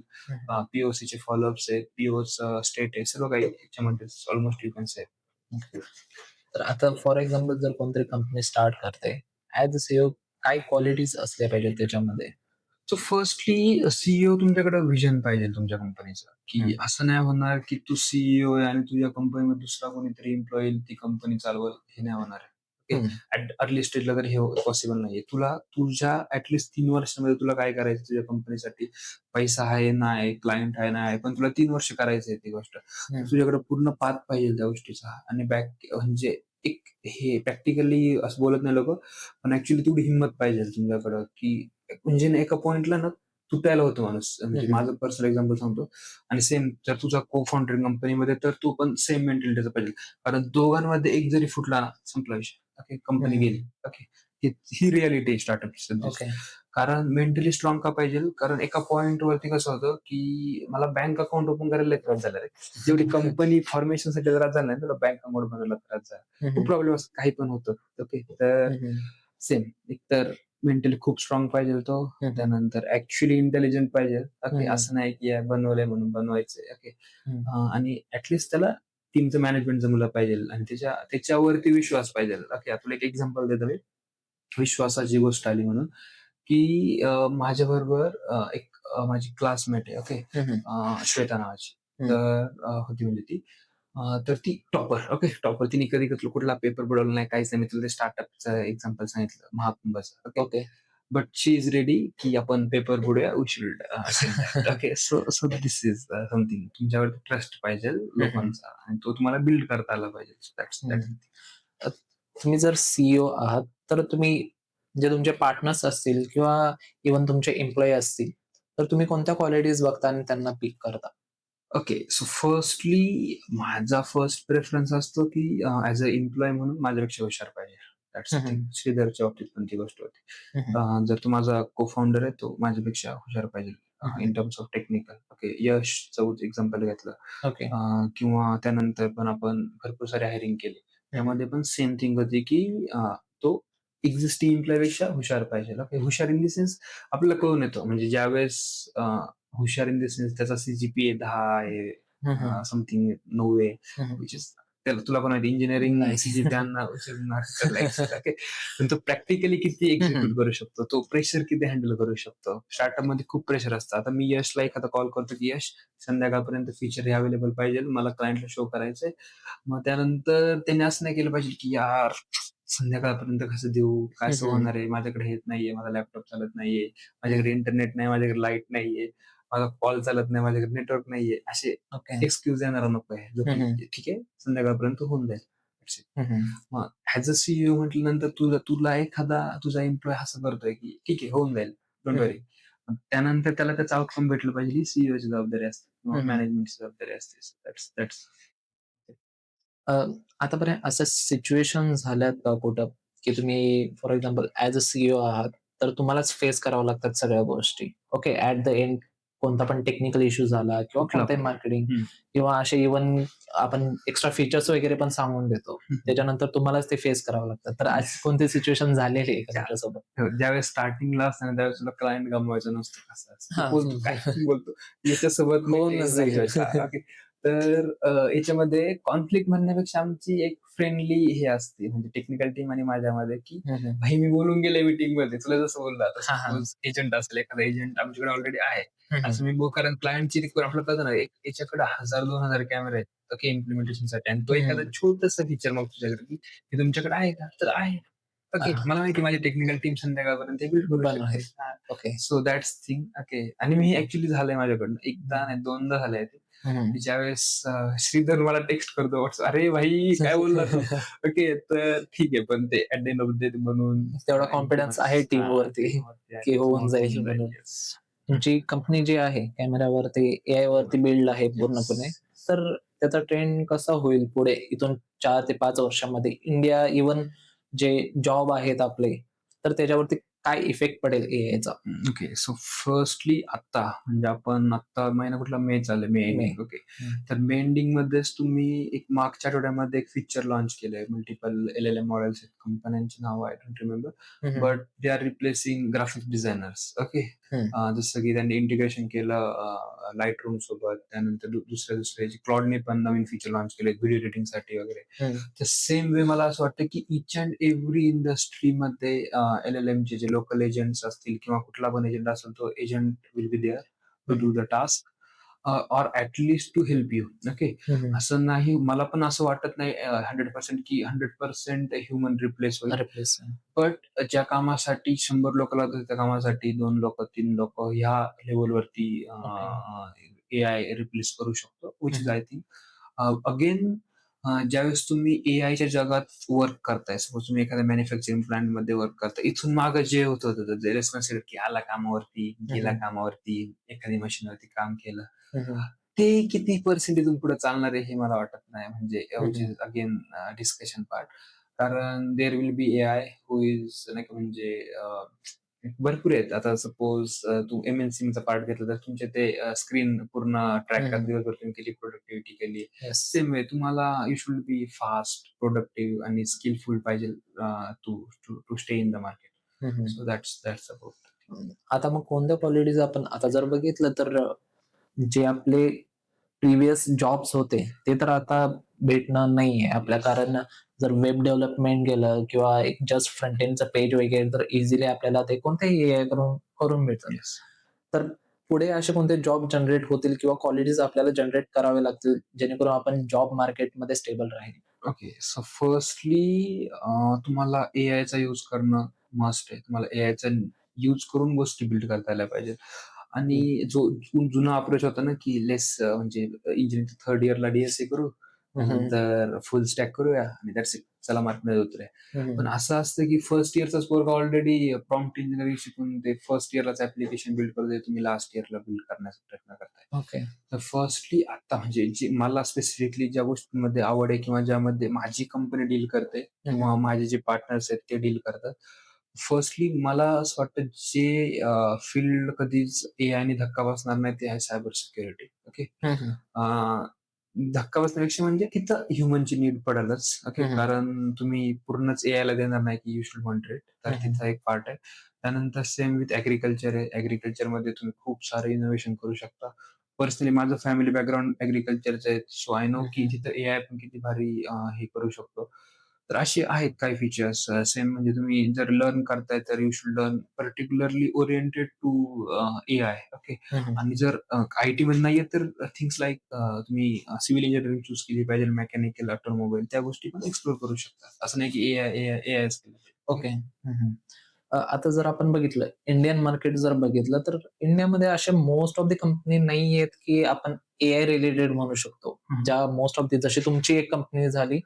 पीओसीचे फॉलोअप्स आहेत, पीओच स्टेट आहे, सर्व काही याच्यामध्ये ऑलमोस्ट यू कॅन से. तर आता फॉर एक्झाम्पल जर कोणतरी कंपनी स्टार्ट करते, ऍज अ सीईओ काय क्वालिटीज असल्या पाहिजे त्याच्यामध्ये? सो फर्स्टली सीईओ तुमच्याकडे विजन पाहिजे तुमच्या कंपनीचं, की असं नाही होणार की तू सीईओ आहे आणि तुझ्या कंपनीमध्ये दुसरा कोणीतरी एम्प्लॉई ती कंपनी चालवल, हे नाही होणार आहे. अर्ली स्टेजला तर हे पॉसिबल नाहीये. तुला तुझ्या ऍटलिस्ट 3 वर्षामध्ये तुला काय करायचं तुझ्या कंपनीसाठी, पैसा आहे नाही, क्लायंट आहे नाही, पण तुला 3 वर्ष करायचं आहे ती गोष्ट. तुझ्याकडे पूर्ण पाथ पाहिजे त्या गोष्टीचा आणि बॅक म्हणजे एक हे प्रॅक्टिकली असं बोलत नाही लोक, पण ऍक्च्युली तेवढी हिंमत पाहिजे तुमच्याकडं की म्हणजे ना एका पॉइंटला ना तुटायला होतो माणूस. म्हणजे माझं पर्सनल एक्झाम्पल सांगतो. आणि सेम जर तुझा को फाउंडर कंपनीमध्ये तर तू पण सेम मेंटॅलिटीचा पाहिजे, कारण दोघांमध्ये एक जरी फुटला ना संपला विषय. ओके, कंपनी गेली. ओके, ही रियालिटी आहे स्टार्टअप. ओके. कारण मेंटली स्ट्रॉंग का पाहिजे, कारण एका पॉइंट वरती कसं होतं की मला बँक अकाउंट ओपन करायला त्रास झाला रे. जेवढी कंपनी फॉर्मेशन साठी त्रास झाला नाही, तुला बँक अकाउंट बनायला त्रास झाला. खूप प्रॉब्लेम असतो, काही पण होतं. ओके, तर सेम एक तर मेंटली खूप स्ट्रॉंग पाहिजे तो. त्यानंतर ऍक्च्युअली इंटेलिजंट पाहिजे. ओके, असं नाही की बनवलंय म्हणून बनवायचंय. ओके, आणि ऍटलिस्ट त्याला टीमचं मॅनेजमेंट जमलं पाहिजे आणि त्याच्यावरती विश्वास पाहिजे. ओके, तुला एक एक्झाम्पल देतो मी. विश्वासाची गोष्ट आली म्हणून की माझ्याबरोबर एक माझी क्लासमेट आहे. ओके, श्वेता नावाची. तर होती म्हणजे ती. तर ती टॉपर. Okay, topper. तिने कधी कुठला पेपर बुडवला नाही, काहीच नाही. मी तुला स्टार्टअपचं एक्झाम्पल सांगितलं महाकुंभचं. Okay, but she is ready की आपण पेपर बुडूया, we should okay. So this is something. तुमच्यावरती ट्रस्ट पाहिजे लोकांचा आणि तो तुम्हाला बिल्ड करता आला पाहिजे. तुम्ही जर सीईओ आहात तर तुम्ही जे तुमचे पार्टनर्स असतील किंवा इव्हन तुमचे एम्प्लॉई असतील, तर तुम्ही कोणत्या क्वालिटीज बघता आणि त्यांना पिक करता? ओके, सो फर्स्टली माझा फर्स्ट प्रेफरन्स असतो की ऍज अ एम्प्लॉय म्हणून माझ्यापेक्षा हुशार पाहिजे. श्रीधरच्या बाबतीत पण ती गोष्ट होती. जर तो माझा को फाउंडर आहे, तो माझ्यापेक्षा हुशार पाहिजे in terms of technical. Okay, यशचं एक्झाम्पल घेतलं. ओके. किंवा त्यानंतर पण आपण भरपूर सारे हायरिंग केले. त्यामध्ये पण सेम थिंग होती की तो एक्झिस्टिंग एम्प्लॉय पेक्षा हुशार पाहिजे. ओके, हुशार इन द सेन्स आपल्याला कळून येतो, म्हणजे ज्यावेळेस हुशार इन द सेन्स त्याचा सीजीपीए 10 आहे, समथिंग 9 आहे, विच इज त्याला तुला पण माहिती इंजिनिअरिंग पण तो प्रॅक्टिकली किती एक्झिक्यूट करू शकतो, तो प्रेशर किती हँडल करू शकतो. स्टार्टअप मध्ये खूप प्रेशर असतं. आता मी यशला एखादा कॉल करतो की यश संध्याकाळपर्यंत फीचर हे अवेलेबल पाहिजे, मला क्लायंटला शो करायचंय. मग त्यानंतर त्यांनी असं नाही केलं पाहिजे की यार संध्याकाळपर्यंत कसं देऊ, काय असं होणार आहे, माझ्याकडे हेच नाहीये, माझा लॅपटॉप चालत नाहीये, माझ्याकडे इंटरनेट नाही, माझ्याकडे लाईट नाहीये, माझा कॉल चालत नाही, माझ्याकडे नेटवर्क नाहीये, असे एक्सक्यूज येणार नको आहे. ठीक आहे, संध्याकाळपर्यंत होऊन जाईल. मग ऍज अ सीईओ म्हटल्यानंतर तुला एखादा तुझा एम्प्लॉय असं करतोय की ठीक आहे होऊन जाईल, डोंट वरी. त्यानंतर त्याला त्याचा आउटकम भेटलं पाहिजे, ही सीईओची जबाबदारी असते किंवा मॅनेजमेंटची जबाबदारी असते. आता बरं असं सिच्युएशन झाल्यात का कुठं, की तुम्ही for example as a CEO आहात, तर तुम्हालाच फेस करावं लागतात सगळ्या गोष्टी. ओके, ऍट द एंड कोणता पण टेक्निकल इश्यू झाला किंवा कुठला कोणताही पण. मार्केटिंग किंवा असे इव्हन आपण एक्स्ट्रा फीचर्स वगैरे पण सांगून देतो. त्याच्यानंतर तुम्हालाच ते फेस करावं लागतं. तर आज कोणती सिच्युएशन झालेली आहे का तुमच्यासोबत? ज्यावेळेस स्टार्टिंगला असताना त्यावेळेस तुला क्लायंट गमवायचं नसतं, कसं हा. असतं. बोलतो याच्यासोबत होऊन नसेल. ओके, तर याच्यामध्ये कॉन्फ्लिक्ट म्हणण्यापेक्षा आमची एक फ्रेंडली हे असते म्हणजे टेक्निकल टीम आणि माझ्यामध्ये की भाई मी बोलून गेले मीटिंग मध्ये तुला जसं बोलला हा, हा. सपोज एजंट असेल एखादा एजंट आमच्याकडे ऑलरेडी आहे असं मी कारण क्लायंटची रिक्वायर आपल्याला कळतं ना याच्याकडे 1000-2000 कॅमेरे आहेत ओके इम्प्लिमेंटेशन साठी आणि तो एखादा छोटस फीचर मग तुझ्याकडे की हे तुमच्याकडे आहे का तर आहे ओके हा. मला माहिती माझी टेक्निकल टीम संध्याकाळपर्यंत ते बिल्ड करू बनवायचं. शकते okay. So that's thing okay आणि मी ऍक्च्युली झालंय माझ्याकडनं एकदा नाही दोनदा झालंय ते ज्यावेळेस श्रीधर मला टेक्स्ट करतो WhatsApp, अरे भाई काय बोलला तू ओके तर ठीक आहे पण ते at the end of the day म्हणून तेवढा कॉन्फिडन्स आहे टीम वरती की होऊन जाईल म्हणून. तुमची कंपनी जी आहे कॅमेऱ्यावरती AI वरती बिल्ड आहे पूर्णपणे, तर त्याचा ट्रेंड कसा होईल पुढे इथून 4 ते 5 वर्षामध्ये इंडिया इव्हन जे जॉब आहेत आपले तर त्याच्यावरती काय इफेक्ट पडेल AIचा? ओके सो फर्स्टली आता म्हणजे आपण आता महिना कुठला मे चालू मे मे. एंडिंग ओके तर मे एंडिंग मध्येच तुम्ही एक मागच्या आठवड्यामध्ये एक फीचर लॉन्च केलंय मल्टिपल LLM मॉडेल्स आहेत कंपन्यांची नाव I don't remember but they are replacing graphic designers okay जसं की त्यांनी इंटिग्रेशन केलं लाईट रूम सोबत त्यानंतर दुसऱ्या क्लॉडने पण नवीन फीचर लॉन्च केले व्हिडिओ एडिटिंगसाठी वगैरे तर सेम वे मला असं वाटतं की इच अँड एव्हरी इंडस्ट्रीमध्ये LLM चे जे लोकल एजंट्स असतील किंवा कुठला पण एजंट असेल तो agent will be there to do the task or at least to help you okay असं नाही मला पण असं वाटत नाही 100% की 100% ह्युमन रिप्लेस होईल बट ज्या कामासाठी 100 लोक लागतात त्या कामासाठी 2 लोक 3 लोक ह्या लेवलवरती AI रिप्लेस करू शकतो which is I think again ज्यावेळेस तुम्ही एआयच्या जगात वर्क करताय सपोज तुम्ही एखाद्या मॅन्युफॅक्चरिंग प्लांट मध्ये वर्क करताय इथून मागं जे होत होतं जे रेस्पॉन्सिबिलिटी आला कामावरती गेला कामावरती एखादी मशीनवरती काम केलं ते किती पर्सेंट इथून पुढे चालणार आहे हे मला वाटत नाही म्हणजे which is again discussion part कारण there will be AI who is नाही का म्हणजे भरपूर आहेत आता सपोज तू MNC चा पार्ट घेतला तर तुमचे ते स्क्रीन पूर्ण ट्रॅक करत दिवसभर तुम्ही किती प्रोडक्टिव्हिटी केली सेम वे तुम्हाला you should be fast productive आणि स्किलफुल पाहिजे to to stay in the market so that's about आता मग कोणत्या क्वालिटीज आपण आता जर बघितलं तर जे आपले प्रिव्हियस जॉब्स होते ते तर आता भेटणार नाहीये आपल्या कारण जर वेब डेव्हलपमेंट गेलं किंवा एक जस्ट फ्रंट एंडचं पेज वगैरे तर इझिली आपल्याला ते कोणत्याही AI करून भेटतं. तर पुढे असे कोणते जॉब जनरेट होतील किंवा क्वालिटीज आपल्याला जनरेट करावे लागतील जेणेकरून आपण जॉब मार्केटमध्ये स्टेबल राहील. ओके सो फर्स्टली तुम्हाला एआयचा यूज करणं मस्ट आहे तुम्हाला एआयचा यूज करून गोष्टी बिल्ड करता आल्या पाहिजेत आणि जो जुना अप्रोच होता ना की लेस म्हणजे इंजिनिअरिंग थर्ड इयरला DSA करू नंतर फुल स्टॅक करूया आणि दॅट्स इट चला मार्केटमध्ये उतरूया पण असं असतं की फर्स्ट इयरचा स्कोर ऑलरेडी प्रॉम्प्ट इंजिनिअरिंग शिकून ते फर्स्ट इयरलाच ऍप्लिकेशन बिल्ड करते तुम्ही लास्ट इयरला बिल्ड करण्याचा प्रयत्न करताय ओके तर फर्स्टली आता म्हणजे जे मला स्पेसिफिकली ज्या गोष्टींमध्ये आवड आहे किंवा ज्यामध्ये माझी कंपनी डील करते किंवा माझे जे पार्टनर्स आहेत ते डील करतात फर्स्टली मला असं वाटतं जे फील्ड कधीच AI ने धक्का बसणार नाही ते आहे सायबर सिक्युरिटी ओके धक्का बसण्यापेक्षा म्हणजे तिथं ह्युमनची नीड पडेलच ओके कारण तुम्ही पूर्णच AI ला देणार नाही की यू शुड वॉन्ट इट तर तिथं एक पार्ट आहे त्यानंतर सेम विथ ऍग्रिकल्चर आहे ऍग्रिकल्चर मध्ये तुम्ही खूप सारे इनोव्हेशन करू शकता पर्सनली माझं फॅमिली बॅकग्राऊंड ऍग्रिकल्चरचं आहे सो आय नो की तिथं AI पण किती भारी हे करू शकतो तर असे आहेत काही फीचर्स सेम म्हणजे तुम्ही जर लर्न करताय तर you should learn particularly oriented to AI okay आणि जर IT मध्ये नाहीये तर थिंग्स लाईक तुम्ही सिव्हिल इंजिनिअरिंग चूज केली पाहिजे मेकॅनिकल ऑटोमोबाईल त्या गोष्टी पण एक्सप्लोर करू शकता असं नाही की AI ओके. आता जर आपण बघितलं इंडियन मार्केट जर बघितलं तर इंडियामध्ये अशा मोस्ट ऑफ द कंपनी नाही आहेत की आपण AI रिलेटेड म्हणू शकतो ज्या मोस्ट ऑफ दी जशी तुमची एक कंपनी झाली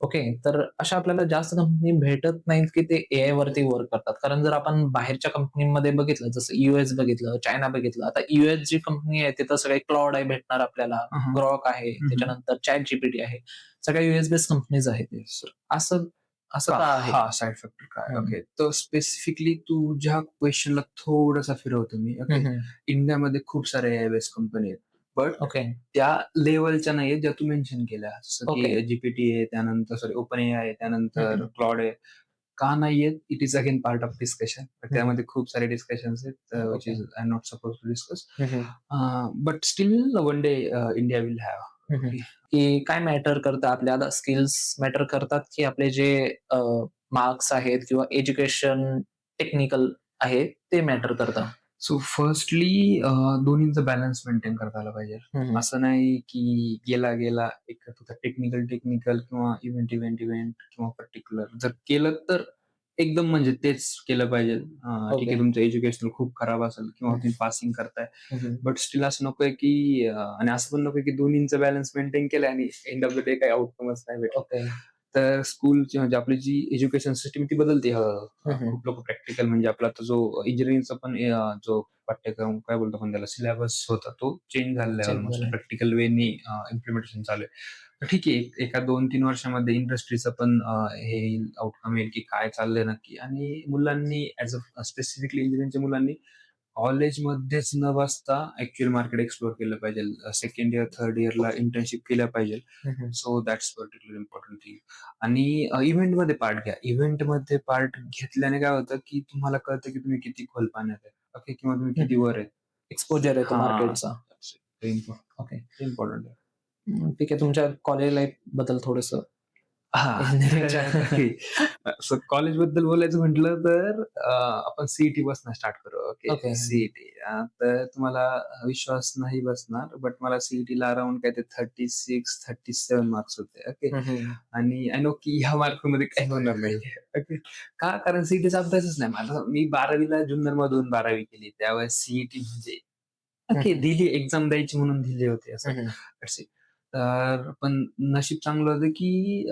ओके तर अशा आपल्याला जास्त कंपनी भेटत नाहीत की ते AI वरती वर्क करतात कारण जर आपण बाहेरच्या कंपनीमध्ये बघितलं जसं US बघितलं चायना बघितलं आता US जी कंपनी आहे तिथं सगळे क्लॉड आहे भेटणार आपल्याला ग्रॉक आहे त्याच्यानंतर चॅट GPT आहे सगळ्या US बेस्ड कंपनीज आहेत असं असं का आहे हा साईड फॅक्टर काय ओके तर स्पेसिफिकली तुझ्या क्वेश्चनला थोडासा फिरवतो मी ओके इंडियामध्ये खूप सारे AI बेस्ड कंपनी आहेत बट ओके त्या लेवलच्या नाहीये ज्या तू मेन्शन केल्या जसं की Okay. GPT आहे त्यानंतर सॉरी ओपन AI आहे त्यानंतर क्लॉड आहे का नाहीये it is again part of discussion त्यामध्ये खूप सारे डिस्कशन्स आहेत which is I not suppose to discuss but still one day India will have की काय मॅटर करतं आपल्याला, स्किल्स मॅटर करतात की आपले जे मार्क्स आहेत किंवा एज्युकेशन टेक्निकल आहे ते मॅटर करतं? सो फर्स्टली दोन्हींचा बॅलन्स मेंटेन करता आला पाहिजे. असं नाही की गेला एक टेक्निकल किंवा इव्हेंट किंवा पर्टिक्युलर जर केलं तर एकदम म्हणजे तेच केलं पाहिजे. ठीक आहे, ओके. तुमचं एज्युकेशन खूप खराब असेल किंवा तुम्ही पासिंग करताय, बट स्टील असं नकोय की आणि असं पण नकोय की दोन्हींचा बॅलन्स मेंटेन केलाय आणि एंड ऑफ द डे काही आउटकमच नाही भेटला. ओके. तर स्कूलची म्हणजे आपली जी एज्युकेशन सिस्टम ती बदलते हळूहळू. हम्म. खूप लोक प्रॅक्टिकल म्हणजे आपला तो जो इंजिनिअरिंगचा पण जो पाठ्यक्रम काय बोलतो आपण त्याला सिलेबस होता तो चेंज झालेला आहे. Change ऑलमोस्ट झालाय. प्रॅक्टिकल वेनी इम्प्लिमेंटेशन चालू आहे. तर ठीक आहे, एका 2-3 वर्षामध्ये इंडस्ट्रीचं पण हे आउटकम येईल की काय चाललंय नक्की. आणि मुलांनी ऍज अ स्पेसिफिकली इंजिनिअरिंगच्या मुलांनी कॉलेजमध्येच न बसता ऍक्च्युअल मार्केट एक्सप्लोर केलं पाहिजे. सेकंड इयर, थर्ड इयरला इंटर्नशिप केल्या पाहिजे. So that's particular important thing. आणि इव्हेंटमध्ये पार्ट घ्या. इव्हेंटमध्ये पार्ट घेतल्याने काय होतं, की तुम्हाला कळतं की तुम्ही किती खोल पाण्यात आहे. ओके, किंवा तुम्ही किती वर आहे. एक्सपोजर येतो हां. मार्केटचा. ओके. इम्पॉर्टंट आहे. ठीक आहे. तुमच्या कॉलेज लाईफ बद्दल थोडंसं हां. इंजिनिअरिंगच्या ओके. सो कॉलेजबद्दल बोलायचं म्हटलं तर आपण सीईटी पासून स्टार्ट करू. ओके. ओके. सीईटी तर तुम्हाला विश्वास नाही बसणार, बट मला सीईटीला अराउंड काय ते 36-37 मार्क्स होते. ओके. आणि आय नो की ह्या मार्कमध्ये काही होणार नाही. ओके. का? कारण सीईटीचा अभ्यासच नाही. मी 12वीला जुन्नरमधून 12वी केली. त्यावेळेस सीईटी म्हणजे ओके, दिली एक्झाम द्यायची म्हणून दिले होते असं. That's it. तर पण नशीब चांगलं होतं की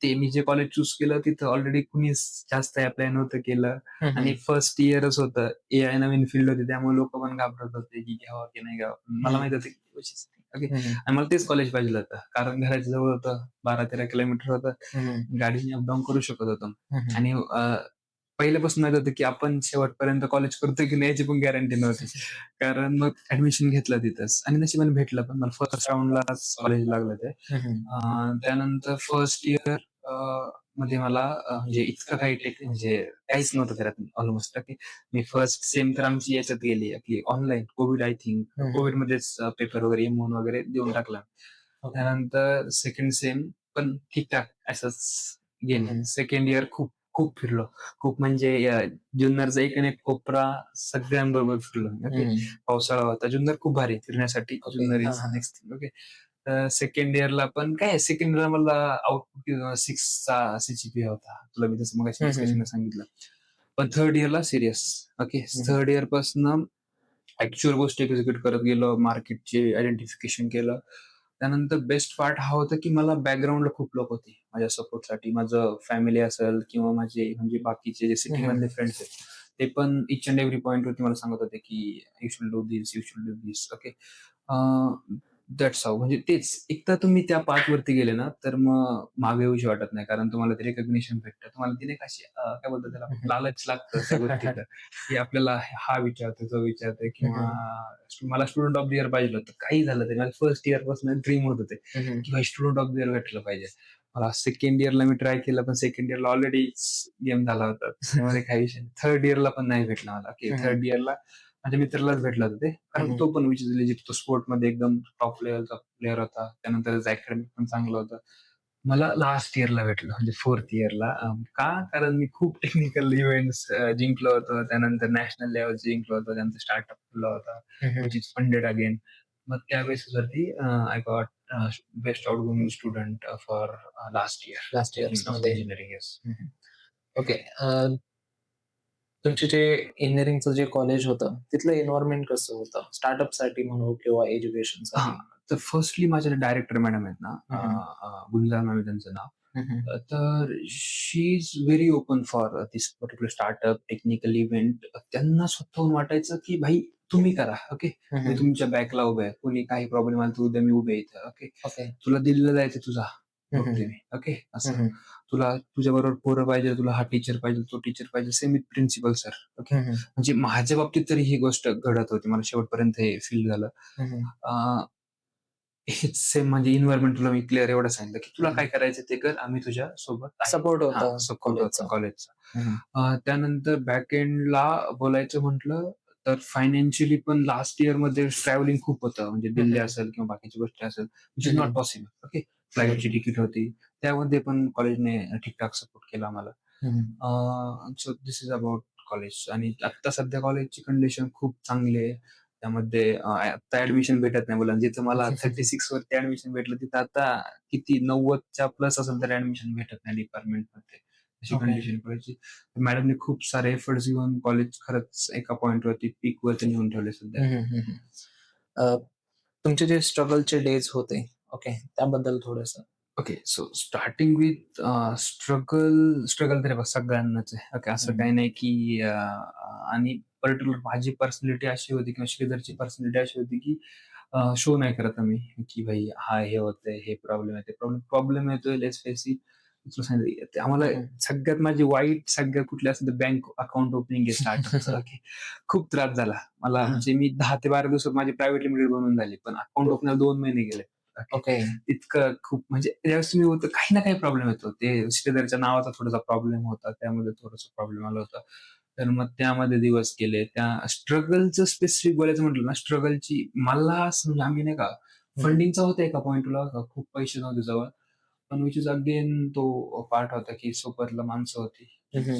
ते मी जे कॉलेज चूज केलं तिथं ऑलरेडी कुणीच जास्त अप्लाय नव्हतं केलं आणि फर्स्ट इयरच होतं. एआय नवीन फील्ड होती त्यामुळे लोक पण घाबरत होते की घ्यावं की नाही घ्यावं. मला माहित होतं की ओके, आणि मला तेच कॉलेज पाहिजे होतं. कारण घराच्या जवळ होतं, 12-13 किलोमीटर होतं. गाडीने अपडाऊन करू शकत होतो. आणि पहिल्यापासून माहित होतं की आपण शेवटपर्यंत कॉलेज करतोय की नाही याची पण गॅरंटी नव्हती. कारण मग ऍडमिशन घेतलं तिथंच आणि नशिबाने भेटलं पण मला फर्स्ट राऊंडलाच कॉलेज लागलं ते. त्यानंतर फर्स्ट इयर मध्ये मला म्हणजे इतकं काही म्हणजे काहीच नव्हतं त्यात ऑलमोस्ट. ओके. मी फर्स्ट सेम तर आमची याच्यात गेली आपली ऑनलाईन कोविड आय थिंक. कोविडमध्येच पेपर वगैरे M1 वगैरे देऊन टाकला. त्यानंतर सेकंड सेम पण ठीकठाक असंच गेली. सेकंड इयर खूप खूप फिरलो. खूप म्हणजे जुन्नरचा एक आणि एक कोपरा सगळ्यांबरोबर फिरलो. ओके. पावसाळा होता. जुन्नर खूप भारी आहे फिरण्यासाठी. ओके. जुन्नर हां, इज हां. Next thing. ओके. सेकंड इयरला पण काय सेकंड इयरला मला आउटपुट 6चा सीजीपीए होता. तुला मी जसं मगाशी डिस्कशनला सांगितलं. पण थर्ड इयरला सिरियस. ओके. थर्ड इयर पासून ऍक्च्युअल गोष्टी एक्झिक्यूट करत गेलो. मार्केटचे आयडेंटिफिकेशन केलं. त्यानंतर बेस्ट पार्ट हा होता की मला बॅकग्राऊंडला खूप लोक होते माझ्या सपोर्टसाठी. माझं फॅमिली असेल किंवा माझे म्हणजे बाकीचे जे सिटी मधले फ्रेंड्स आहेत ते पण इच अँड एव्हरी पॉईंट वरती मला सांगत होते की you should do this, you should do this. Okay. That's how. म्हणजे तेच एकदा तुम्ही त्या पाथ वरती गेले ना तर मग मागे येऊशी वाटत नाही. कारण तुम्हाला ते रिकॉग्निशन भेटतं. तुम्हाला तिने कशी काय बोलतात त्याला लालच लागतं त्या गोष्टीचं की आपल्याला हा विचारतोय, तो विचारतोय किंवा मला स्टुडंट ऑफ द इयर पाहिजे होतं. काही झालं तरी मला फर्स्ट इयर पासून ड्रीम होत होते की भाई स्टुडंट ऑफ द इयर भेटलं पाहिजे. मला सेकंड इयरला मी ट्राय केलं पण सेकंड इयरला ऑलरेडी गेम झाला होता. त्यामध्ये काही विषय नाही. थर्ड इयरला पण नाही भेटला मला. ओके. थर्ड इयरला माझ्या मित्रालाच भेटला होता ते. कारण तो पण विच इज लेजिट तो स्पोर्टमध्ये एकदम टॉप लेवलचा प्लेअर होता. त्यानंतर त्याचं अकॅडमिक पण चांगलं होतं. मला लास्ट इयरला भेटलं म्हणजे फोर्थ इयरला. का? कारण मी खूप टेक्निकल इव्हेंट्स जिंकलो होतो. त्यानंतर नॅशनल लेवल जिंकलो होतो. त्यानंतर स्टार्टअप केला होता. Which is funded again. मग त्या बेसिसवरती I got best outgoing student for last year last years of मध्ये. इंजिनिअरिंग. येस. ओके. तुमचे जे इंजिनिअरिंगचं जे कॉलेज होतं तिथलं एन्व्हायरमेंट कसं होतं? स्टार्टअपसाठी म्हणू किंवा एज्युकेशनसाठी? तर फर्स्टली माझे डायरेक्टर मॅडम आहेत ना, गुलजार मॅम आहे त्यांचं नाव. तर she is very open for this particular startup technical event. त्यांना स्वतःहून वाटायचं की भाई तुम्ही करा. ओके. मी तुमच्या बॅकला उभे आहे. कोणी काही प्रॉब्लेम आला तर उद्या मी उभे आहे इथं. ओके. ओके. तुला दिल्लीला जायचं तुझा बघते मी. ओके. असं तुला तुझ्याबरोबर पोरं पाहिजे, तुला हा टीचर पाहिजे, तो टीचर पाहिजे, same with principal sir. Okay. म्हणजे माझ्या बाबतीत तरी ही गोष्ट घडत होती. मला शेवटपर्यंत हे फील झालं. हेच सेम म्हणजे इन्व्हायरमेंट तुला मी क्लिअर एवढं सांगितलं की तुला काय करायचं ते कर, आम्ही तुझ्या सोबत आहे. सपोर्ट होता सपोर्ट होता कॉलेजचा. कॉलेजचा. त्यानंतर बॅक एंडला बोलायचं म्हटलं तर फायनान्शियली पण लास्ट इयर मध्ये ट्रॅव्हलिंग खूप होतं, म्हणजे दिल्ली हम्म. असेल किंवा बाकीच्या गोष्टी असेल, विच इज नॉट हम्म. पॉसिबल. ओके, फ्लाईटची तिकीट होती, त्यामध्ये पण कॉलेजने ठीकठाक सपोर्ट केला आम्हाला. So this is about college. आणि आता सध्या कॉलेजची कंडिशन खूप चांगली आहे. त्यामध्ये आता ऍडमिशन भेटत नाही मुलांना. जिथं मला 36 वरती ऍडमिशन भेटलं, तिथं आता किती 90च्या प्लस असेल तर ऍडमिशन भेटत नाही डिपार्टमेंटमध्ये. अशी ओके. कंडिशन कॉलेजची. मॅडमने खूप सारे एफर्ट्स घेऊन कॉलेज खरंच एका पॉइंटवरती पीक वरती नेऊन ठेवले सध्या. तुमचे जे स्ट्रगलचे डेज होते, ओके, त्याबद्दल थोडस. Okay, so starting with struggle तर हे बघ सगळ्यांनाच आहे. ओके, असं काही नाही की आणि पर्टिक्युलर माझी पर्सनॅलिटी अशी होती किंवा श्रीधरची पर्सनॅलिटी अशी होती की शो नाही करत आम्ही की भाई हा हे होतंय, हे प्रॉब्लेम आहे, ते प्रॉब्लेम येतोय, लेट्स फेस इट. तुला सांगितलं ते आम्हाला सगळ्यात माझी वाईट सगळ्यात कुठली असेल तर बँक अकाउंट ओपनिंग आहे स्टार्टअपचं. ओके, खूप त्रास झाला मला. म्हणजे मी 10 ते 12 दिवसात माझी प्रायव्हेट लिमिटेड बनवून झाली, पण अकाउंट ओपनला 2 महिने गेले. ओके. इतकं खूप म्हणजे ज्यावेळेस तुम्ही होतं काही ना काही प्रॉब्लेम येतो. ते श्रीधरच्या नावाचा थोडासा प्रॉब्लेम होता, त्यामध्ये थोडासा प्रॉब्लेम आला होता. तर मग त्यामध्ये दिवस गेले. त्या स्ट्रगलचं स्पेसिफिक बोलायचं म्हटलं ना, स्ट्रगलची मला असं म्हणजे आम्ही नाही का फंडिंगचा होता एका पॉइंटला, खूप पैसे नव्हते जवळ. पण विच इज अगेन तो पार्ट होता की सोबतला माणसं होती,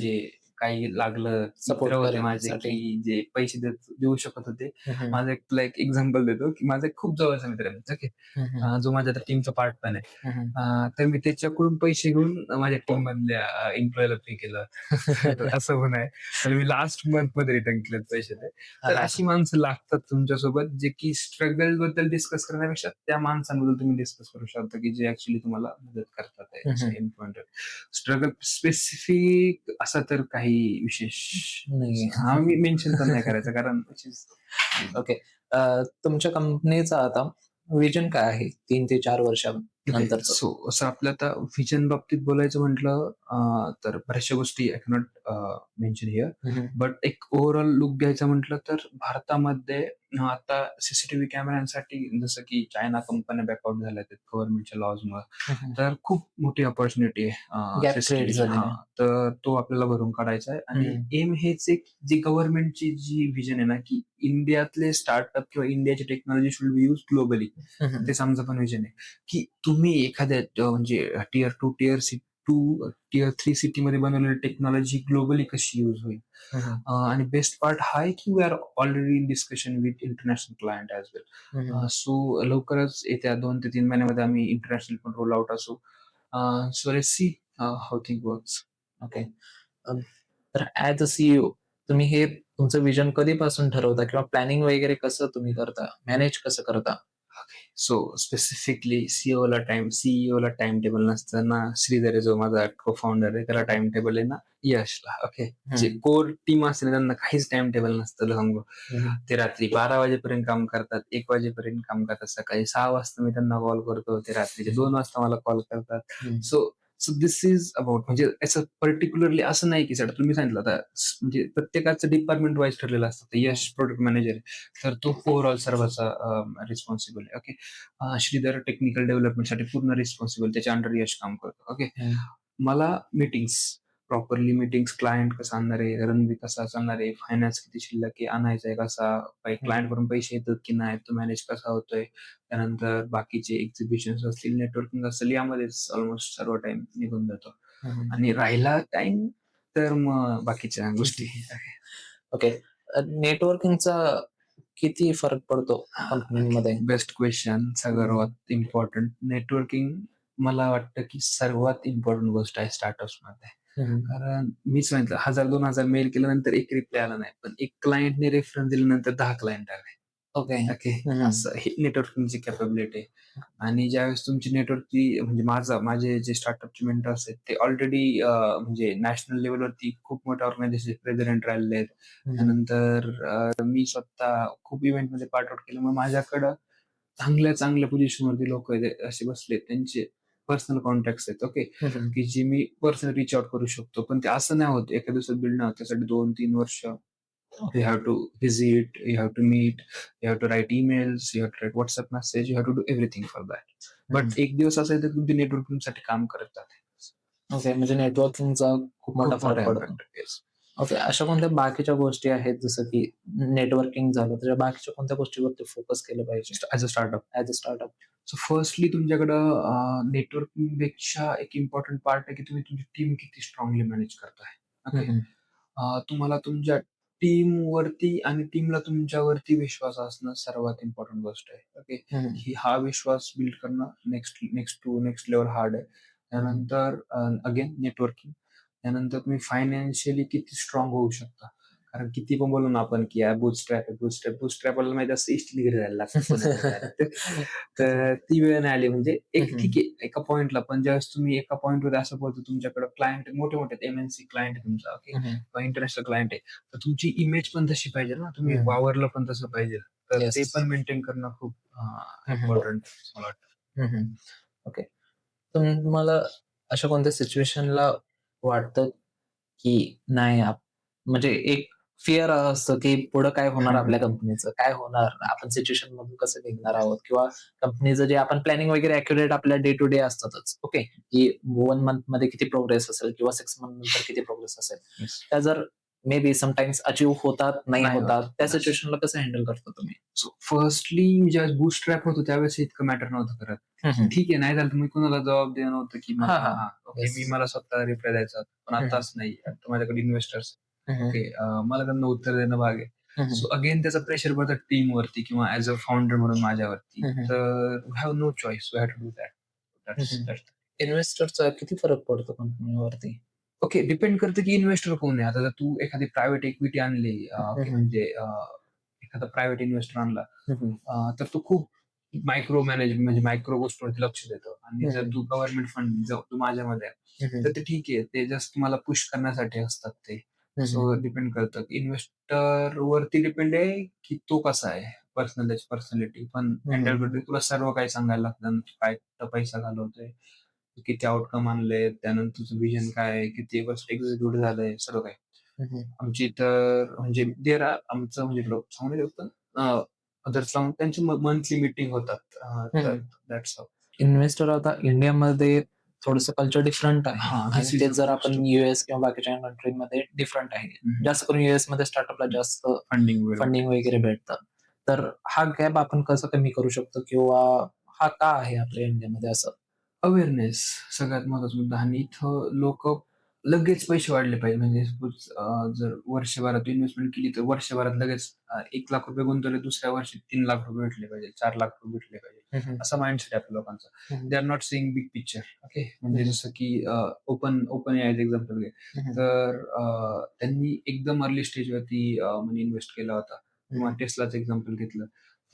जे काही लागलं Support मित्र होते माझे करण्यासाठी. की जे पैसे देऊ शकत होते. माझं एक तुला एक एक्झाम्पल देतो की माझा एक खूप जवळचा मित्र आहे. ओके, जो माझ्या टीमचा पार्ट पण आहे. तर मी त्याच्याकडून पैसे घेऊन माझ्या टीम मधल्या एम्प्लॉयला पे केलं. तर असं होणं आहे. तर मी लास्ट मंथ मध्ये रिटर्न केलेत पैसे ते. तर अशी माणसं लागतात तुमच्यासोबत, जे की स्ट्रगल बद्दल डिस्कस करण्यापेक्षा त्या माणसांबद्दल तुम्ही डिस्कस करू शकता की जे ऍक्च्युली तुम्हाला मदत करतात स्ट्रगल स्पेसिफिक असा तर काही विशेष नाही. हा मी मेन्शन पण नाही करायचं कारण ओके. तुमच्या कंपनीचा आता विजन काय आहे 3 ते 4 वर्षानंतरचं? सो असं आपलं आता व्हिजन बाबतीत बोलायचं म्हटलं तर बऱ्याचशा गोष्टी I cannot mention here. But एक ओव्हरऑल लुक घ्यायचं म्हटलं तर भारतामध्ये आता सीसीटीव्ही कॅमेऱ्यांसाठी जसं की चायना कंपन्या बॅकआउट झाल्या आहेत गव्हर्नमेंटच्या लॉजमुळे, तर खूप मोठी ऑपॉर्च्युनिटी आहे गॅप क्रिएट CCTV. झालेला हा, तर तो आपल्याला भरून काढायचा आहे. आणि एम हेच एक जी गव्हर्नमेंटची जी व्हिजन आहे ना की इंडियातले स्टार्टअप किंवा इंडियाची technology should be use globally, ते समजा पण व्हिजन आहे की तुम्ही एखाद्या म्हणजे टियर 2 टियर 3 सिटीमध्ये बनवलेली टेक्नॉलॉजी ग्लोबली कशी यूज होईल. आणि बेस्ट पार्ट हा आहे की we are already in discussion with international client as well. So लवकरच येत्या 2 ते 3 महिन्यामध्ये आम्ही इंटरनॅशनल पण रोल आउट असू. So let's see how thing works. Okay. तर ऍज अ सीईओ तुम्ही हे तुमचं विजन कधीपासून ठरवता किंवा प्लॅनिंग वगैरे कसं तुम्ही करता, मॅनेज कसं करता? सो स्पेसिफिकली सीईओला टाइम टेबल नसतं ना. श्रीधर आहे जो माझा को फाउंडर आहे, त्याला टाइम टेबल आहे ना यशला. ओके, जे कोर टीम असते त्यांना काहीच टाइम टेबल नसतं. सांगू, ते रात्री 12 वाजेपर्यंत काम करतात, 1 वाजेपर्यंत काम करतात. सकाळी 6 वाजता मी त्यांना कॉल करतो, ते रात्रीचे 2 वाजता मला कॉल करतात. So so this is about म्हणजे असं पर्टिक्युलरली असं नाही की सर तुम्ही सांगितलं आता म्हणजे प्रत्येकाचं डिपार्टमेंट वाईज ठरलेलं असतं. तर यश प्रोडक्ट मॅनेजर आहे, तर तो ओव्हरऑल सर्वांचा रिस्पॉन्सिबल आहे. ओके, श्रीधर टेक्निकल डेव्हलपमेंटसाठी पूर्ण रिस्पॉन्सिबल, त्याच्या अंडर यश काम करतो. ओके, मला मीटिंग्स प्रॉपरली मीटिंग्स, क्लायंट कसं आणणार आहे, रणबी कसा चालणार आहे, फायनान्स किती शिल्लक आहे, आणायचा आहे कसा, क्लायंट वरून पैसे येतात की नाही, तो मॅनेज कसा होतोय. त्यानंतर बाकीचे एक्झिबिशन असतील, नेटवर्किंग असेल, यामध्येच ऑलमोस्ट सर्व टाइम निघून जातो. आणि राहिला टाइम तर मग बाकीच्या गोष्टी. ओके. नेटवर्किंगचा किती फरक पडतो कंपनीमध्ये? बेस्ट क्वेश्चन, सर्वात इम्पॉर्टंट. नेटवर्किंग मला वाटतं की सर्वात इम्पॉर्टंट गोष्ट आहे स्टार्टअप्स मध्ये. कारण मीच सांगितलं 1000-2000 मेल केल्यानंतर एक रिप्लाय आला नाही, पण एक क्लायंटने रेफरन्स दिल्यानंतर 10 क्लायंट आले. ओके. ओके, असं हे नेटवर्किंगची कॅपेबिलिटी आहे. आणि ज्यावेळेस तुमची नेटवर्कची म्हणजे माझे जे स्टार्टअपचे मेंटर्स आहेत ते ऑलरेडी म्हणजे नॅशनल लेवलवरती खूप मोठ्या ऑर्गनायझेशन प्रेसिडेंट राहिलेले आहेत. त्यानंतर मी स्वतः खूप इव्हेंटमध्ये पार्ट आउट केल्यामुळे माझ्याकडं चांगल्या चांगल्या पोझिशनवरती लोक असे बसले, त्यांचे पर्सनल कॉन्टॅक्ट आहेत. ओके, की जे मी पर्सनल रिच आउट करू शकतो. पण ते असं नाही होत एका दिवसात बिल्ड नाही होत, त्यासाठी 2-3 वर्ष. You have to visit, you have to meet, you have to write emails, you have to write WhatsApp message, you have to do everything for that. But एक दिवस असं आहे तर तुमची नेटवर्किंग साठी काम करत जाते. ओके, म्हणजे नेटवर्किंगचा खूप मोठा फरक पडतो. impact. Yes. ओके. अशा कोणत्या बाकीच्या गोष्टी आहेत जसं की नेटवर्किंग झालं, तर बाकीच्या कोणत्या गोष्टीवरती फोकस केलं पाहिजे as a startup. As a startup? So firstly तुमच्याकडं नेटवर्किंगपेक्षा एक इम्पॉर्टंट पार्ट आहे की तुम्ही तुमची टीम किती स्ट्रॉंगली मॅनेज करताय. हं, ओके. हं. तुम्हाला तुमच्या टीमवरती आणि टीमला तुमच्यावरती विश्वास असणं सर्वात इम्पॉर्टंट गोष्ट आहे. ओके. हं, हं. की हा विश्वास बिल्ड करणं नेक्स्ट लेव्हल हार्ड आहे. त्यानंतर अगेन नेटवर्किंग. त्यानंतर तुम्ही फायनान्शियली किती स्ट्रॉंग होऊ शकता. कारण किती पण बोलू ना आपण की बूटस्ट्रॅप आहे, बूटस्ट्रॅप आपल्याला माहिती असतं इस्टने घरी जायला लागतं कोणाच्या दारात. तर ती वेळ नाही आली म्हणजे हं, एक हं. ठीक आहे एका पॉइंटला पण ज्यावेळेस तुम्ही एका पॉइंटवर असं बोलतो तुमच्याकडे क्लायंट मोठे-मोठे एम-एन-सी क्लायंट आहे तुमचा ओके हं, हं. किंवा इंटरनॅशनल क्लायंट आहे. तर तुमची इमेज पण तशी पाहिजे ना, तुम्ही हं. वावरलं पण तसं पाहिजे. तर ते येस. पण मेंटेन करणं खूप हं, हं. इम्पोर्टंट मला वाटतं. हं, हं. ओके. तुम्हाला अशा कोणत्या सिच्युएशनला वाटतं, की नाही म्हणजे एक फिअर असतं, की पुढं काय होणार हं, हं. आपल्या कंपनीचं? काय होणार? आपण सिच्युएशनमधून कसं निघणार आहोत? किंवा कंपनीचं जे आपण प्लॅनिंग वगैरे ॲक्युरेट आपल्या डे टू डे असतातच. ओके. की 1 मंथमध्ये किती प्रोग्रेस असेल किंवा 6 मंथ नंतर किती प्रोग्रेस असेल. येस. त्या जर मे बी समटाईम्स अचीव्ह होतात, नाही नाही होत. होतात. त्या येस. सिच्युएशनला कसं हँडल करता तुम्ही? सो फर्स्टली मी ज्यावेळेस बूटस्ट्रॅप होतो त्यावेळेस इतकं मॅटर नव्हतं करत. हं, हं. ठीक आहे, नाही झालं तर मी कुणाला जबाब देणं नव्हतं, की मला हां, हां. हां, ओके. येस. मी मला स्वतःला रिप्लाय द्यायचा. पण हं, आता हं. असं नाही. आता माझ्याकडे इन्व्हेस्टर्स हं, हं. ओके. मला त्यांना उत्तर देणं भाग आहे. हं, हं. सो अगेन त्याचा प्रेशर पडतं टीमवरती किंवा ॲज अ फाउंडर म्हणून माझ्यावरती. Hmm, hmm. तर we have no choice. We have to do that. Hmm, that's hmm. That's इन्व्हेस्टरचा किती फरक पडतो कंपनीवरती? ओके. डिपेंड करतं की इन्व्हेस्टर कोण आहे. आता जर तू एखादी प्रायव्हेट इक्विटी आणली हं, ओके हं. म्हणजे एखादा प्रायव्हेट इन्व्हेस्टर आणला हं, हं. तर तो खूप मायक्रो मॅनेज म्हणजे मायक्रो गोष्टीवरती लक्ष देतो आणि हं, जर हं. तू गव्हर्नमेंट फंड जर तू माझ्यामध्ये आहे, हं, तर हं. ते ठीक आहे. ते जस्ट तुम्हाला पुश करण्यासाठी असतात ते. हं, हं. सो डिपेंड करतं. इन्व्हेस्टर वरती डिपेंड आहे की तो कसा आहे. त्याची पर्सनॅलिटी पण हं, हँडल हं. करतोय. तुला सर्व काही सांगायला लागतं. तू काय कुठं पैसा घालवतोय, किती आउटकम आणले, त्यानंतर तुझं विजन काय आहे, किती वर्ष एक्झिक्यूट झालंय, सर्व काही. हं, हं. आमची तर म्हणजे आमचं म्हणजे इकडं सांगू नाही शकत अदर्स लावून त्यांची मंथली मीटिंग होतात. हं, तर हं. That's how. इन्व्हेस्टर आता इंडियामध्ये थोडंसं कल्चर डिफरंट आहे हां, आणि धिस इज तेच द जर आपण फर्स्ट यूएस किंवा बाकीच्या कंट्रीमध्ये डिफरंट आहे. हं, जास्त करून यूएसमध्ये स्टार्टअपला जास्त फंडिंग वगैरे भेटेल. फंडिंग वगैरे भेटतं. तर हा गॅप आपण कसं कमी करू शकतो किंवा हा का आहे आपल्या इंडियामध्ये असं? अवेअरनेस सगळ्यात महत्त्वाचा मुद्दा आणि इथं लोकं लगेच पैसे वाढले पाहिजे. म्हणजे सपोज जर वर्षभरात इन्व्हेस्टमेंट केली तर वर्षभरात लगेच ₹1,00,000 गुंतवले दुसऱ्या वर्षी ₹3,00,000 भेटले पाहिजे, ₹4,00,000 भेटले पाहिजे. हं, हं. असा माइंडसेट आहे आपल्या लोकांचा. हं, हं. They are not seeing big picture. Okay. हं, म्हणजे हं. जसं की ओपन एआयचं एक्झाम्पल घे. हं, हं. तर त्यांनी एकदम अर्ली स्टेजवरती मनी इन्व्हेस्ट केला होता हं, किंवा हं. Teslaचं एक्झाम्पल घेतलं.